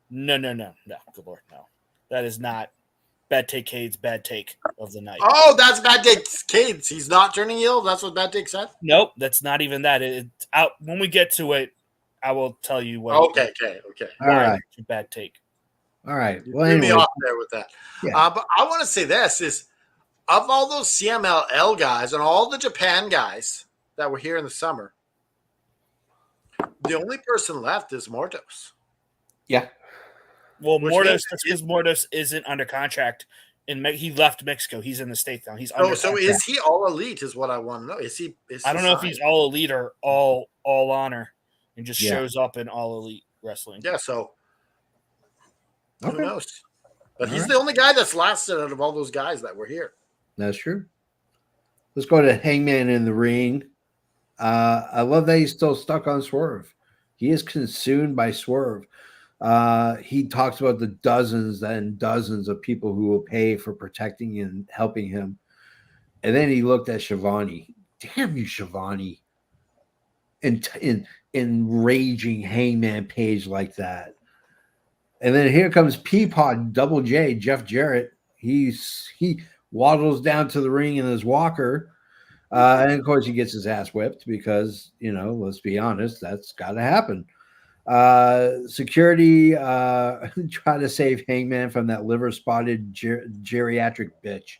No. Good Lord, no. That is not Bad Take Cade's bad take of the night. Oh, that's Bad Take Cade's. He's not turning heel. That's what Bad Take said. Nope, that's not even that. It's out when we get to it. I will tell you what. Okay. All right. It's a bad take. All right. You Well, threw me anyway, off there with that. Yeah. But I want to say this is of all those CMLL guys and all the Japan guys that were here in the summer, the only person left is Mortos. yeah. Well, Which Mordos, means- that's because Mordos isn't under contract. He left Mexico. He's in the States now. He's Oh, under so contract. is he all elite? Is what I want to know. Is he? I don't know if he's all elite or all honor, and just Yeah. shows up in all elite wrestling. Yeah. So Okay. who knows? But All he's right. the only guy that's lasted out of all those guys that were here. That's true. Let's go to Hangman in the ring. I love that he's still stuck on Swerve. He is consumed by Swerve. He talks about the dozens and dozens of people who will pay for protecting and helping him. And then he looked at Shivani. Damn you, Shivani. In raging Hangman Page like that. And then here comes Peapod Double J, Jeff Jarrett. He waddles down to the ring in his walker. And of course, he gets his ass whipped because, let's be honest, that's got to happen. Security try to save Hangman from that liver spotted geriatric bitch.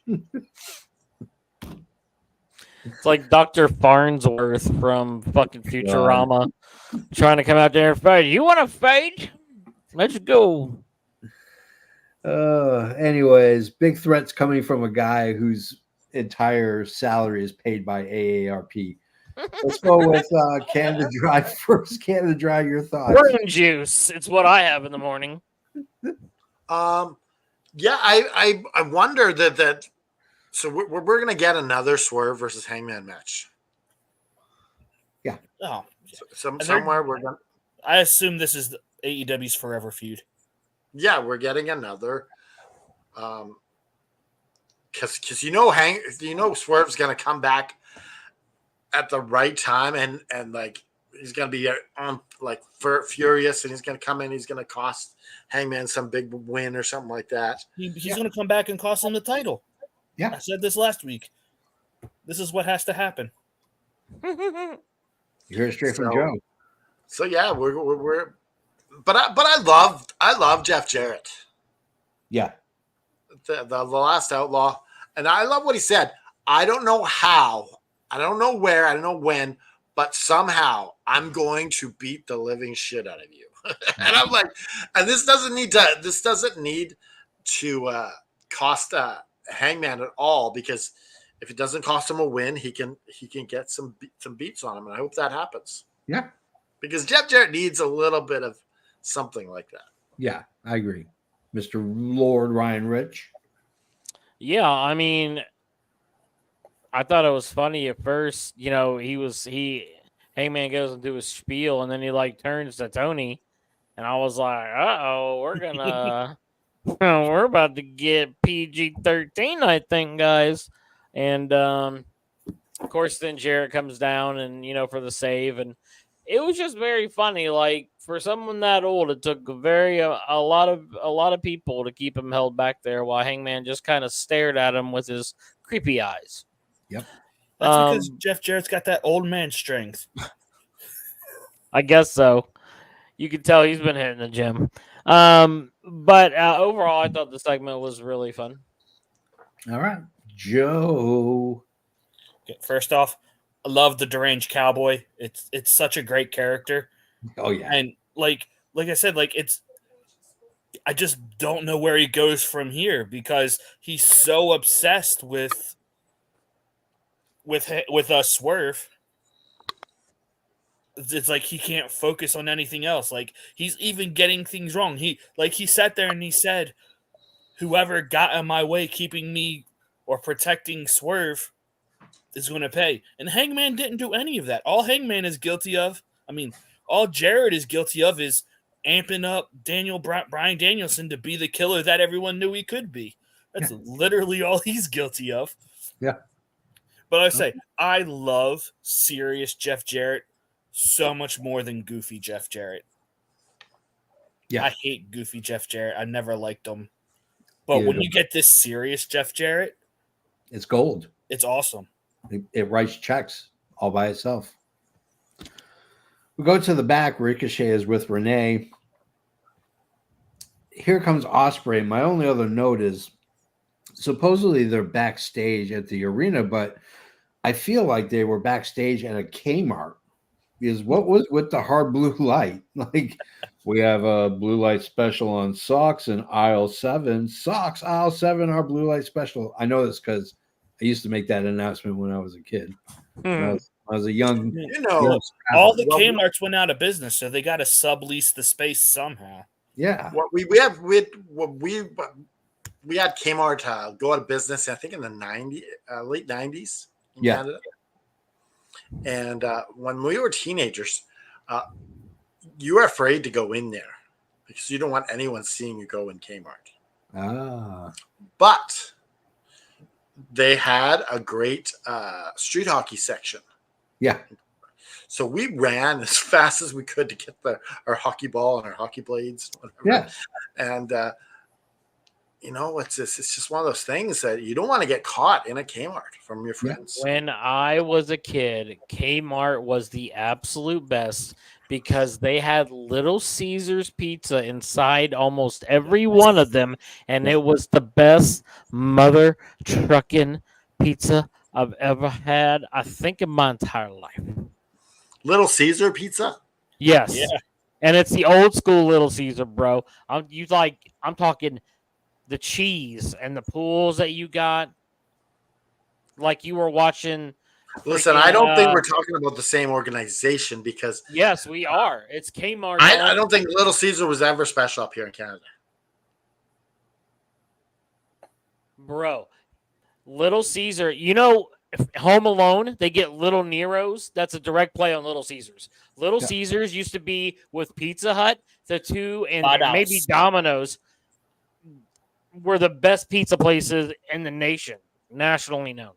It's like Dr. Farnsworth from fucking Futurama trying to come out there and fight. You want to fight? Let's go. Anyways, big threats coming from a guy whose entire salary is paid by AARP. Let's go with Canada Dry first. Canada Dry, your thoughts? Orange juice. It's what I have in the morning. Yeah, I wonder that. So we're going to get another Swerve versus Hangman match. Oh, Somewhere we're going. I assume this is AEW's forever feud. Yeah, we're getting another. Because Swerve's going to come back at the right time, and like he's going to be on like furious, and he's going to come in. He's going to cost Hangman some big win or something like that. He's going to come back and cost him the title. Yeah, I said this last week. This is what has to happen. You heard it straight from Joe. So yeah, we're. But I love Jeff Jarrett. Yeah, the last Outlaw, and I love what he said. I don't know how, I don't know where, I don't know when, but somehow I'm going to beat the living shit out of you. And I'm like, and this doesn't need to cost Hangman at all, because if it doesn't cost him a win, he can get some beats on him, and I hope that happens. Yeah, because Jeff Jarrett needs a little bit of something like that. Yeah, I agree. Mr. Lord Ryan Rich. Yeah, I mean, I thought it was funny at first. Hangman goes and do his spiel, and then he like turns to Tony, and I was like, "Uh-oh, we're about to get PG-13, I think, guys." And of course, then Jarrett comes down, and for the save, and it was just very funny. Like, for someone that old, it took a lot of people to keep him held back there, while Hangman just kind of stared at him with his creepy eyes. Yep. That's because Jeff Jarrett's got that old man strength. I guess so. You can tell he's been hitting the gym. But overall, I thought the segment was really fun. All right, Joe. Okay, first off, I love the deranged cowboy. It's such a great character. Oh yeah, and like I said, I just don't know where he goes from here, because he's so obsessed with Swerve. It's like he can't focus on anything else. Like, he's even getting things wrong. He sat there and he said, "Whoever got in my way, keeping me or protecting Swerve, is going to pay." And Hangman didn't do any of that. All Hangman is guilty of, all Jarrett is guilty of, is amping up Bryan Danielson to be the killer that everyone knew he could be. That's literally all he's guilty of. Yeah. But I say, I love serious Jeff Jarrett so much more than goofy Jeff Jarrett. Yeah. I hate goofy Jeff Jarrett. I never liked him. But when you get this serious, Jeff Jarrett, it's gold. it's awesome. It writes checks all by itself. We go to the back. Ricochet is with Renee. Here comes Ospreay. My only other note is supposedly they're backstage at the arena, but I feel like they were backstage at a Kmart. Because what was with the hard blue light? Like, we have a blue light special on socks in aisle 7. Socks, aisle 7, our blue light special. I know this because I used to make that announcement when I was a kid. When I was a young. All the Kmart's went out of business, so they got to sublease the space somehow. Yeah. What we had Kmart go out of business, I think in the late 90s in Canada. And when we were teenagers, you were afraid to go in there because you don't want anyone seeing you go in Kmart. But they had a great street hockey section. Yeah. So we ran as fast as we could to get our hockey ball and our hockey blades. Whatever. Yeah. And, it's just one of those things that you don't want to get caught in a Kmart from your friends. When I was a kid, Kmart was the absolute best because they had Little Caesars pizza inside almost every one of them, and it was the best mother trucking pizza I've ever had, I think, in my entire life. Little Caesar pizza? Yes. Yeah. And it's the old school Little Caesar, bro. I'm talking the cheese and the pools that you got. Like you were watching. Listen, I don't think we're talking about the same organization because. Yes, we are. It's Kmart. I don't think Little Caesar was ever special up here in Canada. Bro, Little Caesar, Home Alone, they get Little Nero's. That's a direct play on Little Caesars. Little Caesars used to be with Pizza Hut, the two, and maybe Domino's were the best pizza places in the nation, nationally known.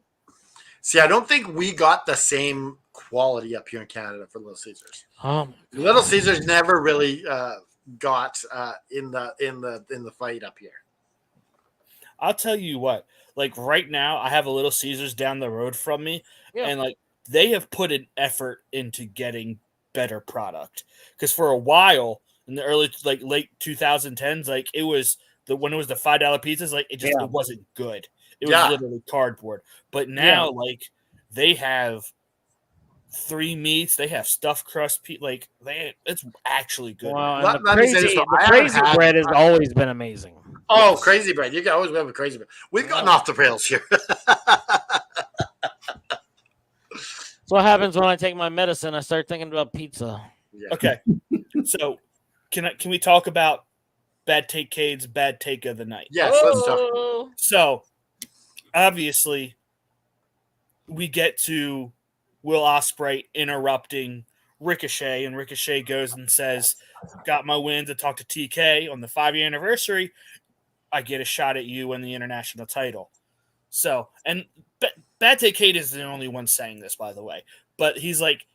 See, I don't think we got the same quality up here in Canada for Little Caesars. Little Caesars never really got in the fight up here. I'll tell you what. Like right now, I have a Little Caesars down the road from me, and like they have put an effort into getting better product. Because for a while in the early late 2010s, like it was when it was the $5 pizzas, like it wasn't good. It was literally cardboard. But now, like they have 3 meats, they have stuffed crust, it's actually good. Wow, the crazy bread has always been amazing. Oh, crazy bread! You can always have a crazy bread. We've gotten off the rails here. That's what happens when I take my medicine. I start thinking about pizza. Yeah. Okay, so can we talk about Bad Take Cade's bad take of the night? Yes, let's talk. So obviously, we get to Will Ospreay interrupting Ricochet, and Ricochet goes and says, "Got my win to talk to TK on the 5-year anniversary. I get a shot at you and the international title." So, and Bad Take Cade is the only one saying this, by the way. But he's like,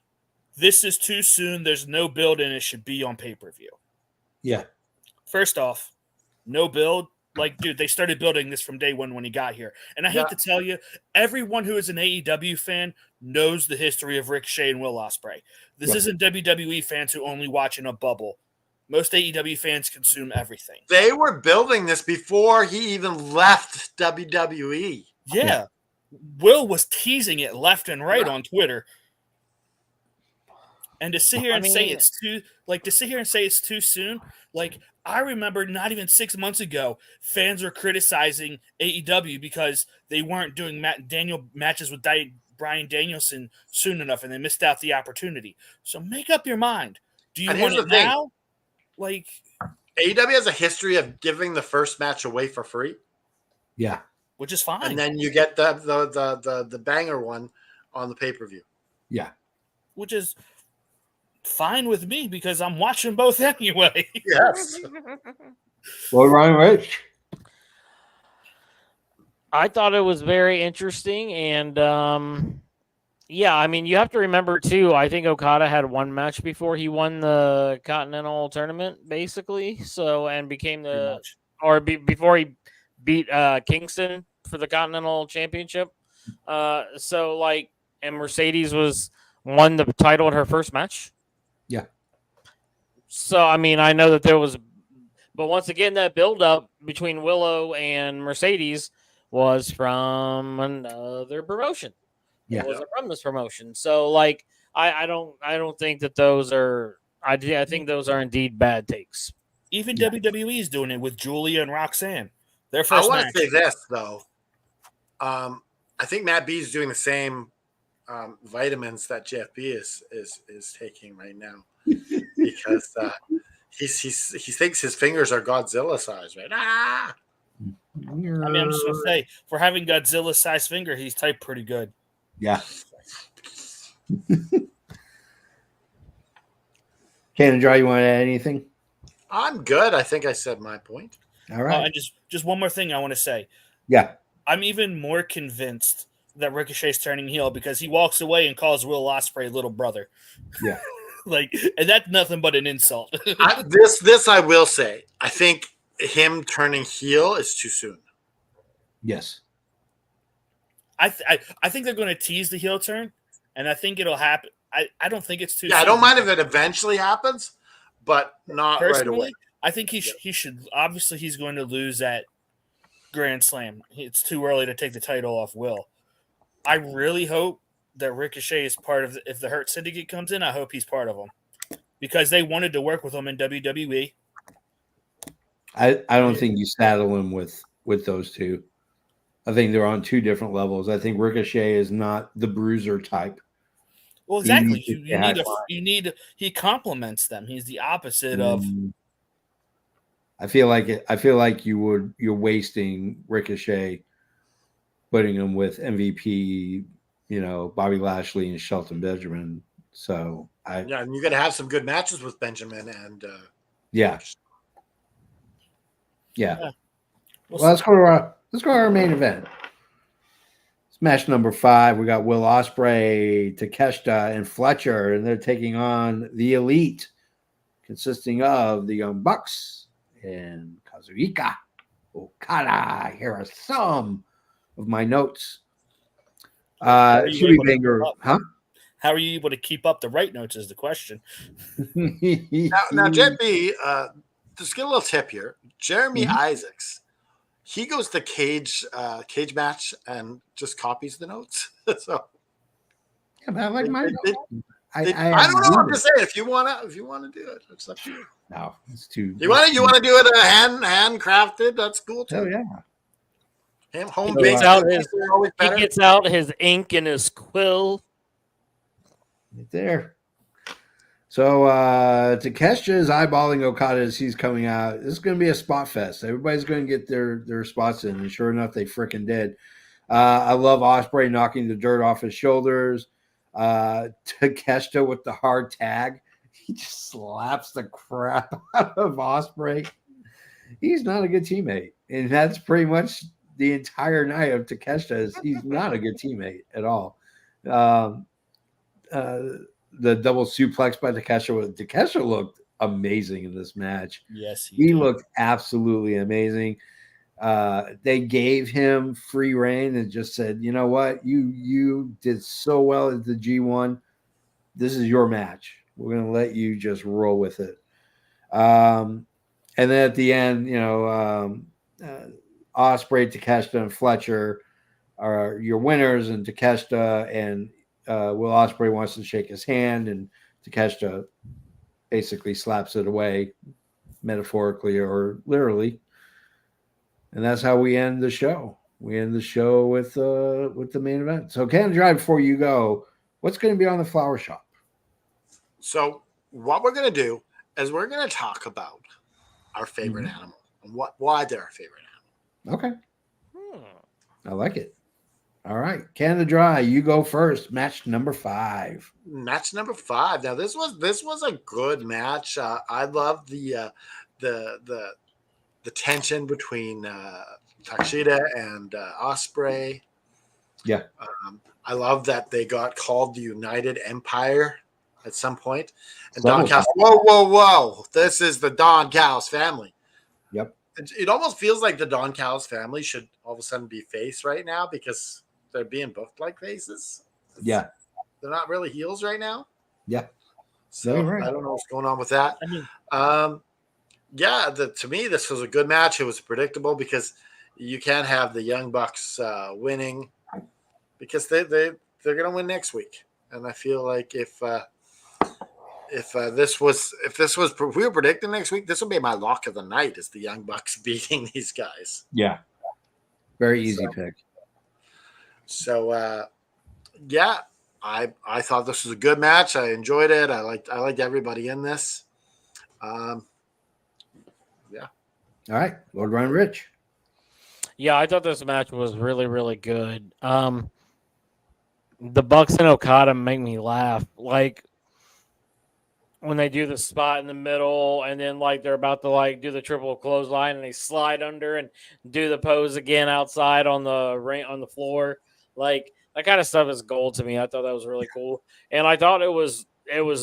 "This is too soon. There's no build, and it should be on pay-per-view." Yeah. First off, no build. Like, dude, they started building this from day one when he got here. And I hate to tell you, everyone who is an AEW fan knows the history of Ricochet and Will Ospreay. This isn't WWE fans who only watch in a bubble. Most AEW fans consume everything. They were building this before he even left WWE. Yeah. Will was teasing it left and right on Twitter. And to sit here and say it's too soon, like I remember not even 6 months ago, fans were criticizing AEW because they weren't doing matches with Bryan Danielson soon enough, and they missed out the opportunity. So make up your mind. Do you want it now? Like AEW has a history of giving the first match away for free. Yeah, which is fine. And then you get the banger one on the pay-per-view. Yeah, which is fine with me because I'm watching both anyway. Yes. Well, Ryan Rich. I thought it was very interesting, and you have to remember too. I think Okada had one match before he won the Continental Tournament, basically. So and became before he beat Kingston for the Continental Championship. So like, and Mercedes won the title in her first match. Yeah. So I mean, I know that there was, but once again, that build up between Willow and Mercedes was from another promotion. Yeah. It wasn't from this promotion. So like, I don't think that those are. I think those are indeed bad takes. Even WWE is doing it with Julia and Roxanne. Their I first want match. to say this though. I think Matt B is doing the same vitamins that JFB is taking right now because he thinks his fingers are Godzilla size, right? Ah! I mean, I'm just gonna say, for having Godzilla's size finger, he's typed pretty good. Yeah. Cannon Dry, you want to add anything? I'm good. I think I said my point. All right. And just one more thing I want to say. Yeah. I'm even more convinced that Ricochet's turning heel because he walks away and calls Will Ospreay little brother. Yeah. Like, and that's nothing but an insult. This I will say. I think him turning heel is too soon. Yes. I think they're going to tease the heel turn, and I think it'll happen. I don't think it's too soon. I don't mind if it eventually happens, but not right away. I think he should. Obviously, he's going to lose at Grand Slam. It's too early to take the title off Will. I really hope that Ricochet is part of if the Hurt Syndicate comes in, I hope he's part of them because they wanted to work with him in WWE. I don't think you saddle him with those two. I think they're on two different levels. I think Ricochet is not the bruiser type. Well, exactly. He complements them. He's the opposite of. I feel like you're wasting Ricochet, putting him with MVP, Bobby Lashley and Shelton Benjamin. So and you're gonna have some good matches with Benjamin and yeah. Well, let's go to our main event. It's match number 5. We got Will Ospreay, Takeshita, and Fletcher, and they're taking on the Elite, consisting of the Young Bucks and Kazuchika Okada. Here are some of my notes. How are you able to keep up the right notes is the question. now JP, just get a little tip here. Jeremy Isaacs, he goes to cage match and just copies the notes. So yeah, but I like my notes. I don't know what to say. If you wanna do it, it's up to you. No, it's too. You wanna do it handcrafted? That's cool too. Oh yeah. Home He base. He gets out his ink and his quill. Right there. So Takeshita is eyeballing Okada as he's coming out. This is going to be a spot fest. Everybody's going to get their spots in, and sure enough, they freaking did. I love Ospreay knocking the dirt off his shoulders. Takeshita with the hard tag. He just slaps the crap out of Ospreay. He's not a good teammate, and that's pretty much the entire night of Takeshita. He's not a good teammate at all. The double suplex by Takeshita looked amazing in this match. Yes, he looked absolutely amazing. They gave him free reign and just said, you know what, you did so well at the G1. This is your match. We're going to let you just roll with it. And then at the end, Ospreay, Takeshita, and Fletcher are your winners, and Takeshita and Will Ospreay wants to shake his hand, and Takeshita basically slaps it away, metaphorically or literally. And that's how we end the show. We end the show with the main event. So, Cannon Dry, before you go, what's going to be on the flower shop? So, what we're going to do is we're going to talk about our favorite animal and why they're our favorite animal. Okay. I like it. All right, Canada Dry, you go first. Match number 5. Match number 5. Now this was a good match. I love the tension between Takeshita and Ospreay. Yeah, I love that they got called the United Empire at some point. And Don Callis, whoa! This is the Don Callis family. Yep. it almost feels like the Don Callis family should all of a sudden be face right now because they're being booked like faces. Yeah. They're not really heels right now. Yeah. So Very right. I don't know what's going on with that. I mean, To me, this was a good match. It was predictable because you can't have the Young Bucks winning because they're going to win next week. And I feel like if we were predicting next week, this would be my lock of the night is the Young Bucks beating these guys. Yeah. Very easy pick. So I thought this was a good match. I enjoyed it. I liked everybody in this. All right. Lord Ryan Rich. Yeah, I thought this match was really, really good. The Bucks and Okada make me laugh. Like when they do the spot in the middle and then like they're about to like do the triple clothesline and they slide under and do the pose again outside on the floor. Like that kind of stuff is gold to me. I thought that was really cool. And I thought it was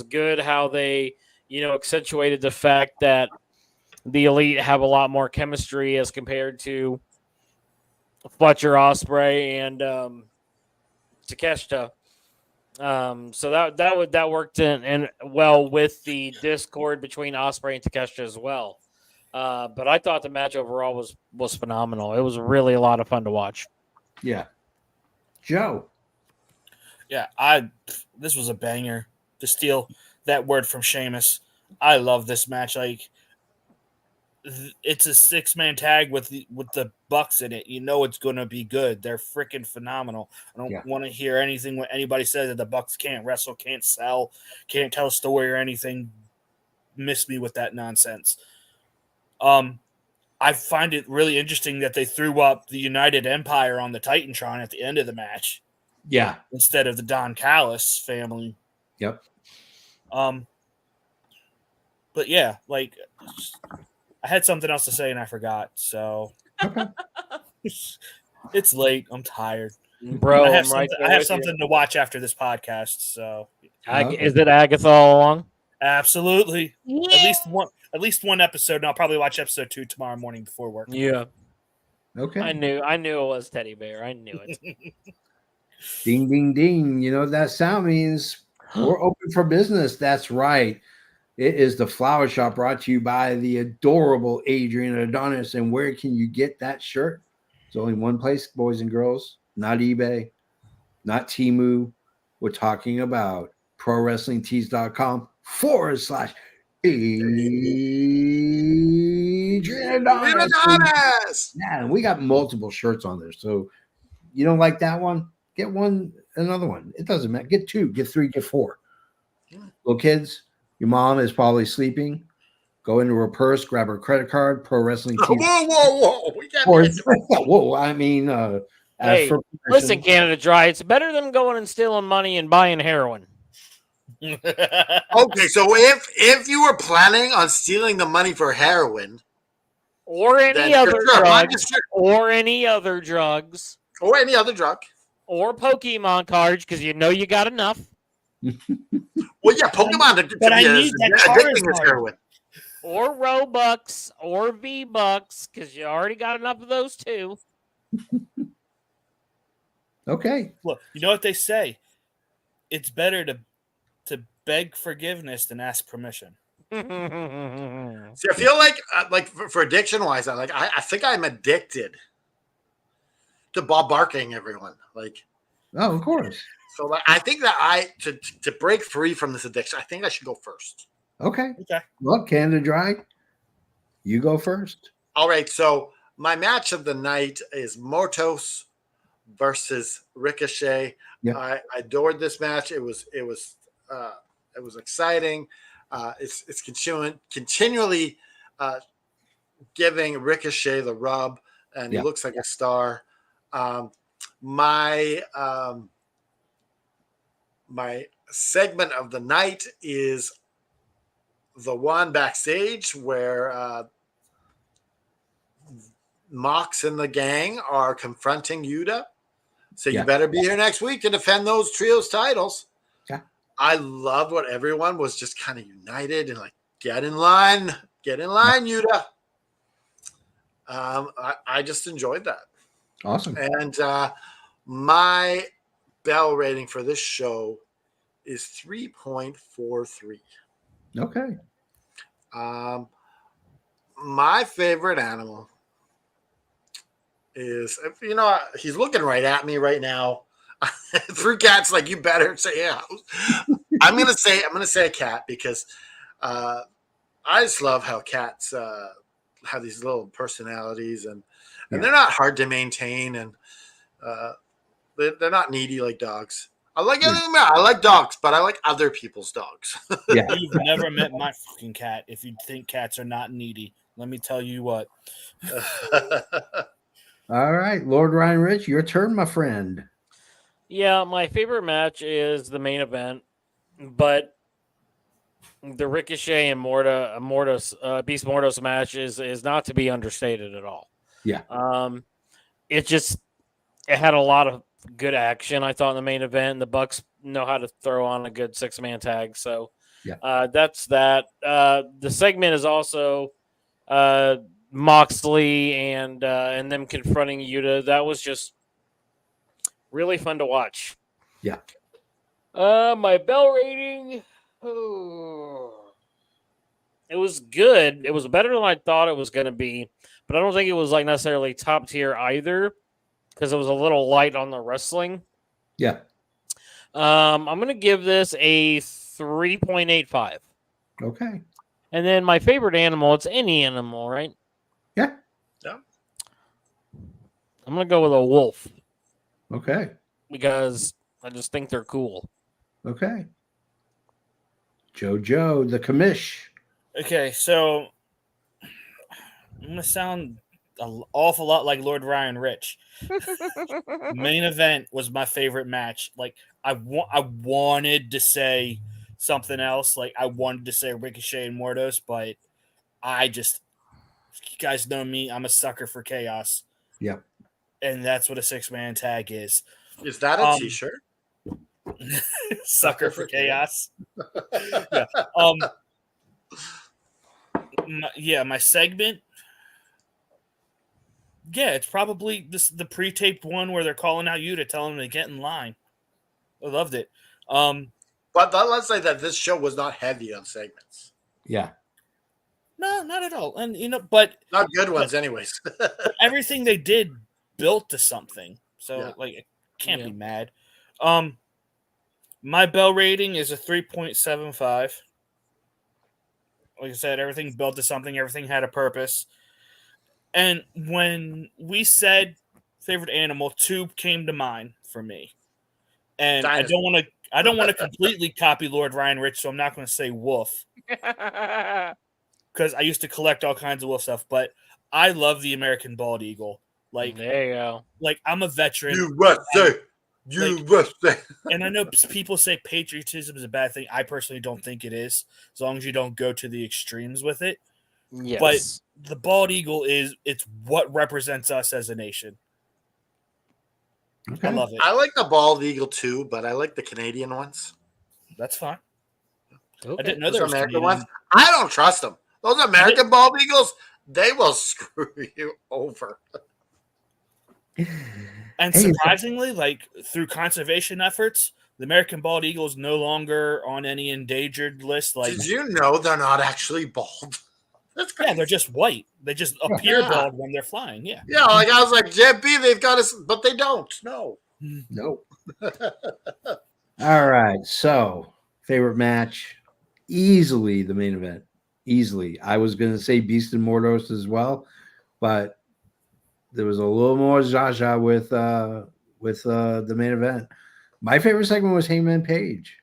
good how they, accentuated the fact that the Elite have a lot more chemistry as compared to Fletcher, Ospreay, and Takeshita. So that worked in well with the discord between Ospreay and Takeshita as well. But I thought the match overall was phenomenal. It was really a lot of fun to watch. Yeah. Joe. Yeah, this was a banger. To steal that word from Sheamus, I love this match. Like, it's a 6-man tag with the Bucks in it. You know it's going to be good. They're freaking phenomenal. I don't want to hear anything when anybody says that the Bucks can't wrestle, can't sell, can't tell a story or anything. Miss me with that nonsense. I find it really interesting that they threw up the United Empire on the Titantron at the end of the match. Yeah. Instead of the Don Callis family. Yep. But yeah, like I had something else to say and I forgot. So it's late. I'm tired, bro. I have something to watch after this podcast. So is it Agatha all along? Absolutely. Yeah. At least one episode. And I'll probably watch episode 2 tomorrow morning before work. Yeah. Okay. I knew it was Teddy Bear. I knew it. Ding, ding, ding. You know what that sound means? We're open for business. That's right. It is the Flower Shop brought to you by the adorable Adrian Adonis. And where can you get that shirt? There's only one place, boys and girls. Not eBay, not Temu. We're talking about ProWrestlingTees.com/Adrian Adonis. Yeah, and we got multiple shirts on there. So you don't like that one? Get another one. It doesn't matter. Get 2, get 3, get 4. Little kids, your mom is probably sleeping. Go into her purse, grab her credit card, Pro Wrestling Tees. Whoa. We got whoa. I mean, hey, listen, Canada Dry. It's better than going and stealing money and buying heroin. Okay, so if you were planning on stealing the money for heroin or any other drugs, or any other drug, or Pokemon cards, because you know you got enough. Well, yeah, Pokemon. But I need that heroin. Or Robux or V-Bucks, because you already got enough of those too. Okay. Look, you know what they say? It's better to beg forgiveness than ask permission. See, I feel like for addiction wise, I think I'm addicted to Bob barking everyone. Like, oh, of course. So like, I think that to break free from this addiction, I think I should go first. Okay. Well, Canada Dry, you go first. All right. So my match of the night is Mortos versus Ricochet. Yep. I adored this match. It was exciting. It's continually giving Ricochet the rub, and he looks like a star. My segment of the night is the one backstage where Mox and the gang are confronting Yuta. So you better be here next week to defend those trios titles. Yeah. I loved what everyone was just kind of united and like, get in line, Yuta. I just enjoyed that. Awesome. And my bell rating for this show is 3.43. Okay. My favorite animal is, he's looking right at me right now. Through cats, like, you better say yeah. I'm gonna say a cat because I just love how cats have these little personalities and they're not hard to maintain and they're not needy like dogs. I like dogs, but I like other people's dogs. Yeah. You've never met my fucking cat if you think cats are not needy. Let me tell you what. All right, Lord Ryan Rich, your turn, my friend. Yeah, my favorite match is the main event, but the Ricochet and Beast Mordos match is not to be understated at all. Yeah. It had a lot of good action, I thought, in the main event. The Bucks know how to throw on a good 6-man tag, so that's that. The segment is also Moxley and them confronting Yuta. That was just really fun to watch. Yeah. My bell rating, it was good. It was better than I thought it was going to be, but I don't think it was like necessarily top tier either because it was a little light on the wrestling. Yeah. I'm going to give this a 3.85. Okay. And then my favorite animal, it's any animal, right? Yeah. I'm going to go with a wolf. Okay. Because I just think they're cool. Okay. Joe, the commish. Okay, so I'm going to sound an awful lot like Lord Ryan Rich. Main event was my favorite match. Like, I wanted to say something else. Like, I wanted to say Ricochet and Mordos, but you guys know me, I'm a sucker for chaos. Yeah. And that's what a 6-man tag is. Is that a t-shirt? Sucker for chaos. Yeah. My segment. Yeah, it's probably the pre-taped one where they're calling out Yuta, telling him to get in line. I loved it. But let's say that this show was not heavy on segments. Yeah. No, not at all. And but not good ones, anyways. Everything they did built to something. So I can't be mad. My bell rating is a 3.75. Like I said, everything built to something. Everything had a purpose. And when we said favorite animal, 2 came to mind for me. And Dinosaur. I don't want to completely copy Lord Ryan Rich, so I'm not going to say wolf. Because I used to collect all kinds of wolf stuff, but I love the American bald eagle. Like, there you go. Like, I'm a veteran. USA. And I know people say patriotism is a bad thing. I personally don't think it is, as long as you don't go to the extremes with it. Yes. But the bald eagle it's what represents us as a nation. Okay. I love it. I like the bald eagle too, but I like the Canadian ones. That's fine. Okay. I didn't know there Those was American Canadian ones. I don't trust them. Those American bald eagles, they will screw you over. And surprisingly, like through conservation efforts, the American bald eagle is no longer on any endangered list. Like, did you know they're not actually bald? That's crazy. Yeah, they're just white. They just appear bald when they're flying. Yeah. Yeah, like I was like, JB, they've got us, but they don't. No. Nope. All right. So, favorite match, easily the main event. Easily. I was going to say Beast and Mordos as well, but there was a little more Jaja with the main event. My favorite segment was Hangman Page.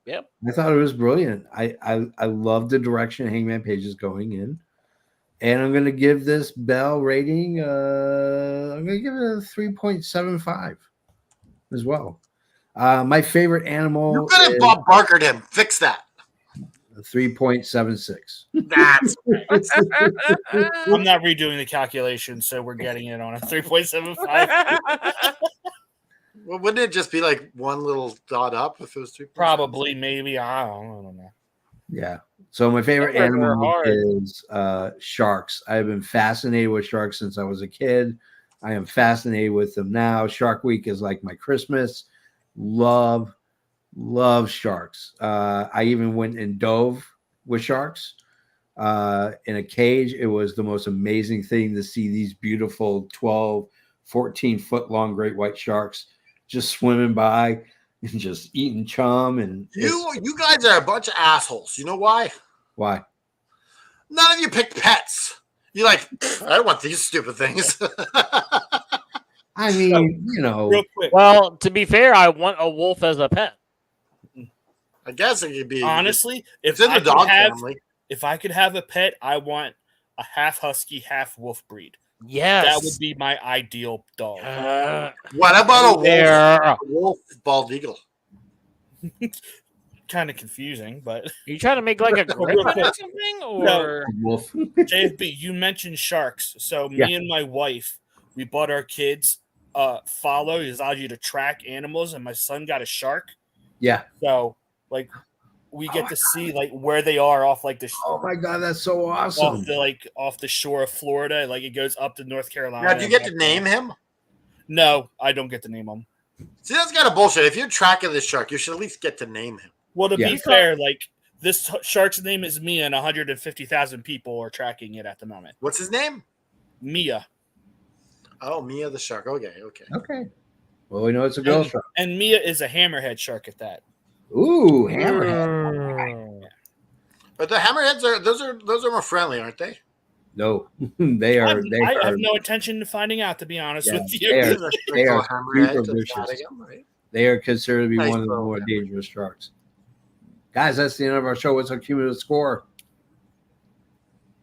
Yep. I thought it was brilliant. I love the direction Hangman Page is going in. And I'm going to give this bell rating, I'm going to give it a 3.75 as well. My favorite animal. You could have Bob Barkered him. Fix that. 3.76. That's I'm not redoing the calculation, so we're getting it on a 3.75. Well, wouldn't it just be like one little dot up if it was 3? Probably, maybe. I don't know. Yeah. So my favorite They're animal hard. is sharks. I've been fascinated with sharks since I was a kid. I am fascinated with them now. Shark Week is like my Christmas. Love sharks. I even went and dove with sharks in a cage. It was the most amazing thing to see these beautiful 12, 14-foot long great white sharks just swimming by and just eating chum. And You guys are a bunch of assholes. You know why? Why? None of you picked pets. You're like, I don't want these stupid things. I mean, Real quick. Well, to be fair, I want a wolf as a pet. I guess it could be. Honestly, it's in the dog family. If I could have a pet, I want a half husky, half wolf breed. Yes. That would be my ideal dog. What about There. a wolf bald eagle? Kind of confusing, but Are you trying to make like a griffin or something? Or Wolf. JFB, you mentioned sharks. So me and my wife, we bought our kids Follow. It allows you to track animals, and my son got a shark. Yeah. So like we get to see like where they are off like the Oh my god, that's so awesome. off the shore of Florida. Like it goes up to North Carolina. Now, do you get to name him? No, I don't get to name him. See, that's kind of bullshit. If you're tracking this shark, you should at least get to name him. Well, to be fair, like this shark's name is Mia, and 150,000 people are tracking it at the moment. What's his name? Mia. Oh, Mia the shark. Okay. Well, we know it's a girl shark. And Mia is a hammerhead shark at that. Ooh, hammerhead. But the hammerheads are more friendly, aren't they? No, they are. I have no intention to finding out, to be honest with you. They are super to vicious. right? They are considered to be Nice one of the more dangerous sharks. Guys, that's the end of our show. What's our cumulative score?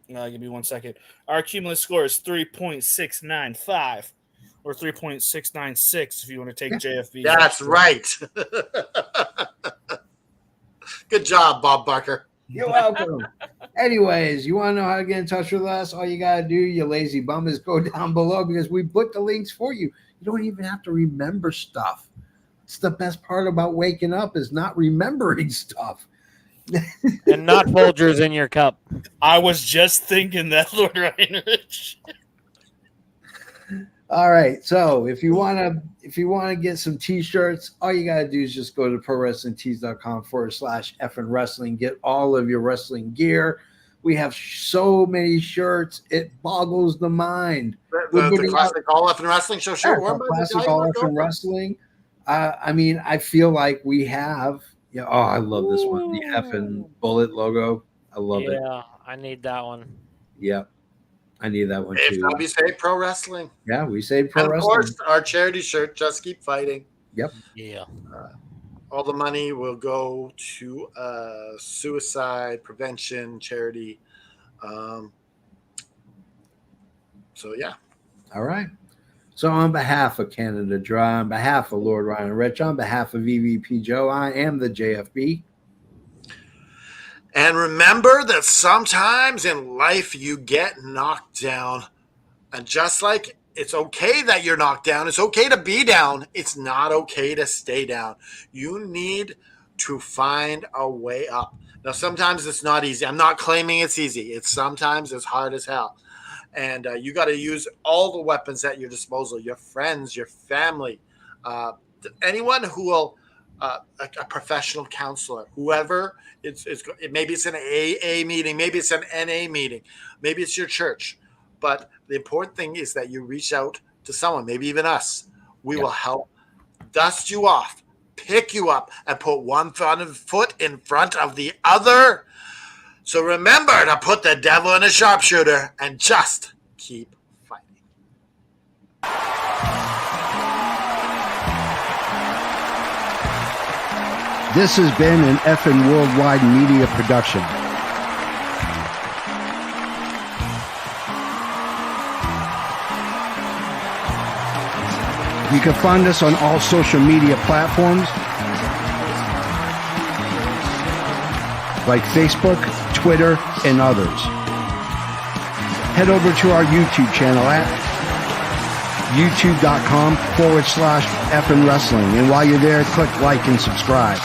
Give me 1 second. Our cumulative score is 3.695 or 3.696 if you want to take JFB. That's right. Good job, Bob Barker. You're welcome. Anyways, you want to know how to get in touch with us? All you got to do, you lazy bum, is go down below because we put the links for you. You don't even have to remember stuff. It's the best part about waking up is not remembering stuff. and not Folgers in your cup. I was just thinking that, Lord Reinrich. All right. So if you want to get some t-shirts, all you got to do is just go to prowrestlingtees.com/effing wrestling. Get all of your wrestling gear. We have so many shirts. It boggles the mind. The classic All Effing Wrestling show. Classic All Effing Wrestling. I mean, I feel like we have. Yeah. Oh, I love this one. The effing bullet logo. I love it. Yeah, I need that one. Yep. I need that one too. We say pro wrestling. Yeah, we say pro wrestling. Of course, our charity shirt, Just Keep Fighting. Yep. Yeah. All the money will go to suicide prevention charity. So, yeah. All right. So on behalf of Canada Dry, on behalf of Lord Ryan Rich, on behalf of EVP Joe, I am the JFB. And remember that sometimes in life you get knocked down. And just like it's okay that you're knocked down, it's okay to be down. It's not okay to stay down. You need to find a way up. Now, sometimes it's not easy. I'm not claiming it's easy. Sometimes it's hard as hell. And you got to use all the weapons at your disposal, your friends, your family, anyone who will, a professional counselor, whoever, maybe it's an AA meeting, maybe it's an NA meeting, maybe it's your church. But the important thing is that you reach out to someone, maybe even us. We will help dust you off, pick you up, and put one foot in front of the other. So remember to put the devil in a sharpshooter and just keep fighting. This has been an effing worldwide media production. You can find us on all social media platforms like Facebook, Twitter, and others. Head over to our YouTube channel at youtube.com/effing wrestling. And while you're there, click like and subscribe.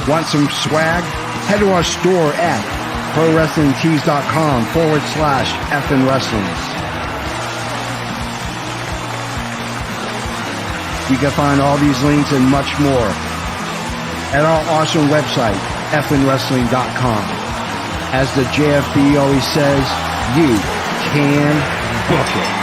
Want some swag? Head to our store at prowrestlingtees.com/effing wrestlings. You can find all these links and much more at our awesome website, effingwrestling.com. As the JFB always says, you can book it.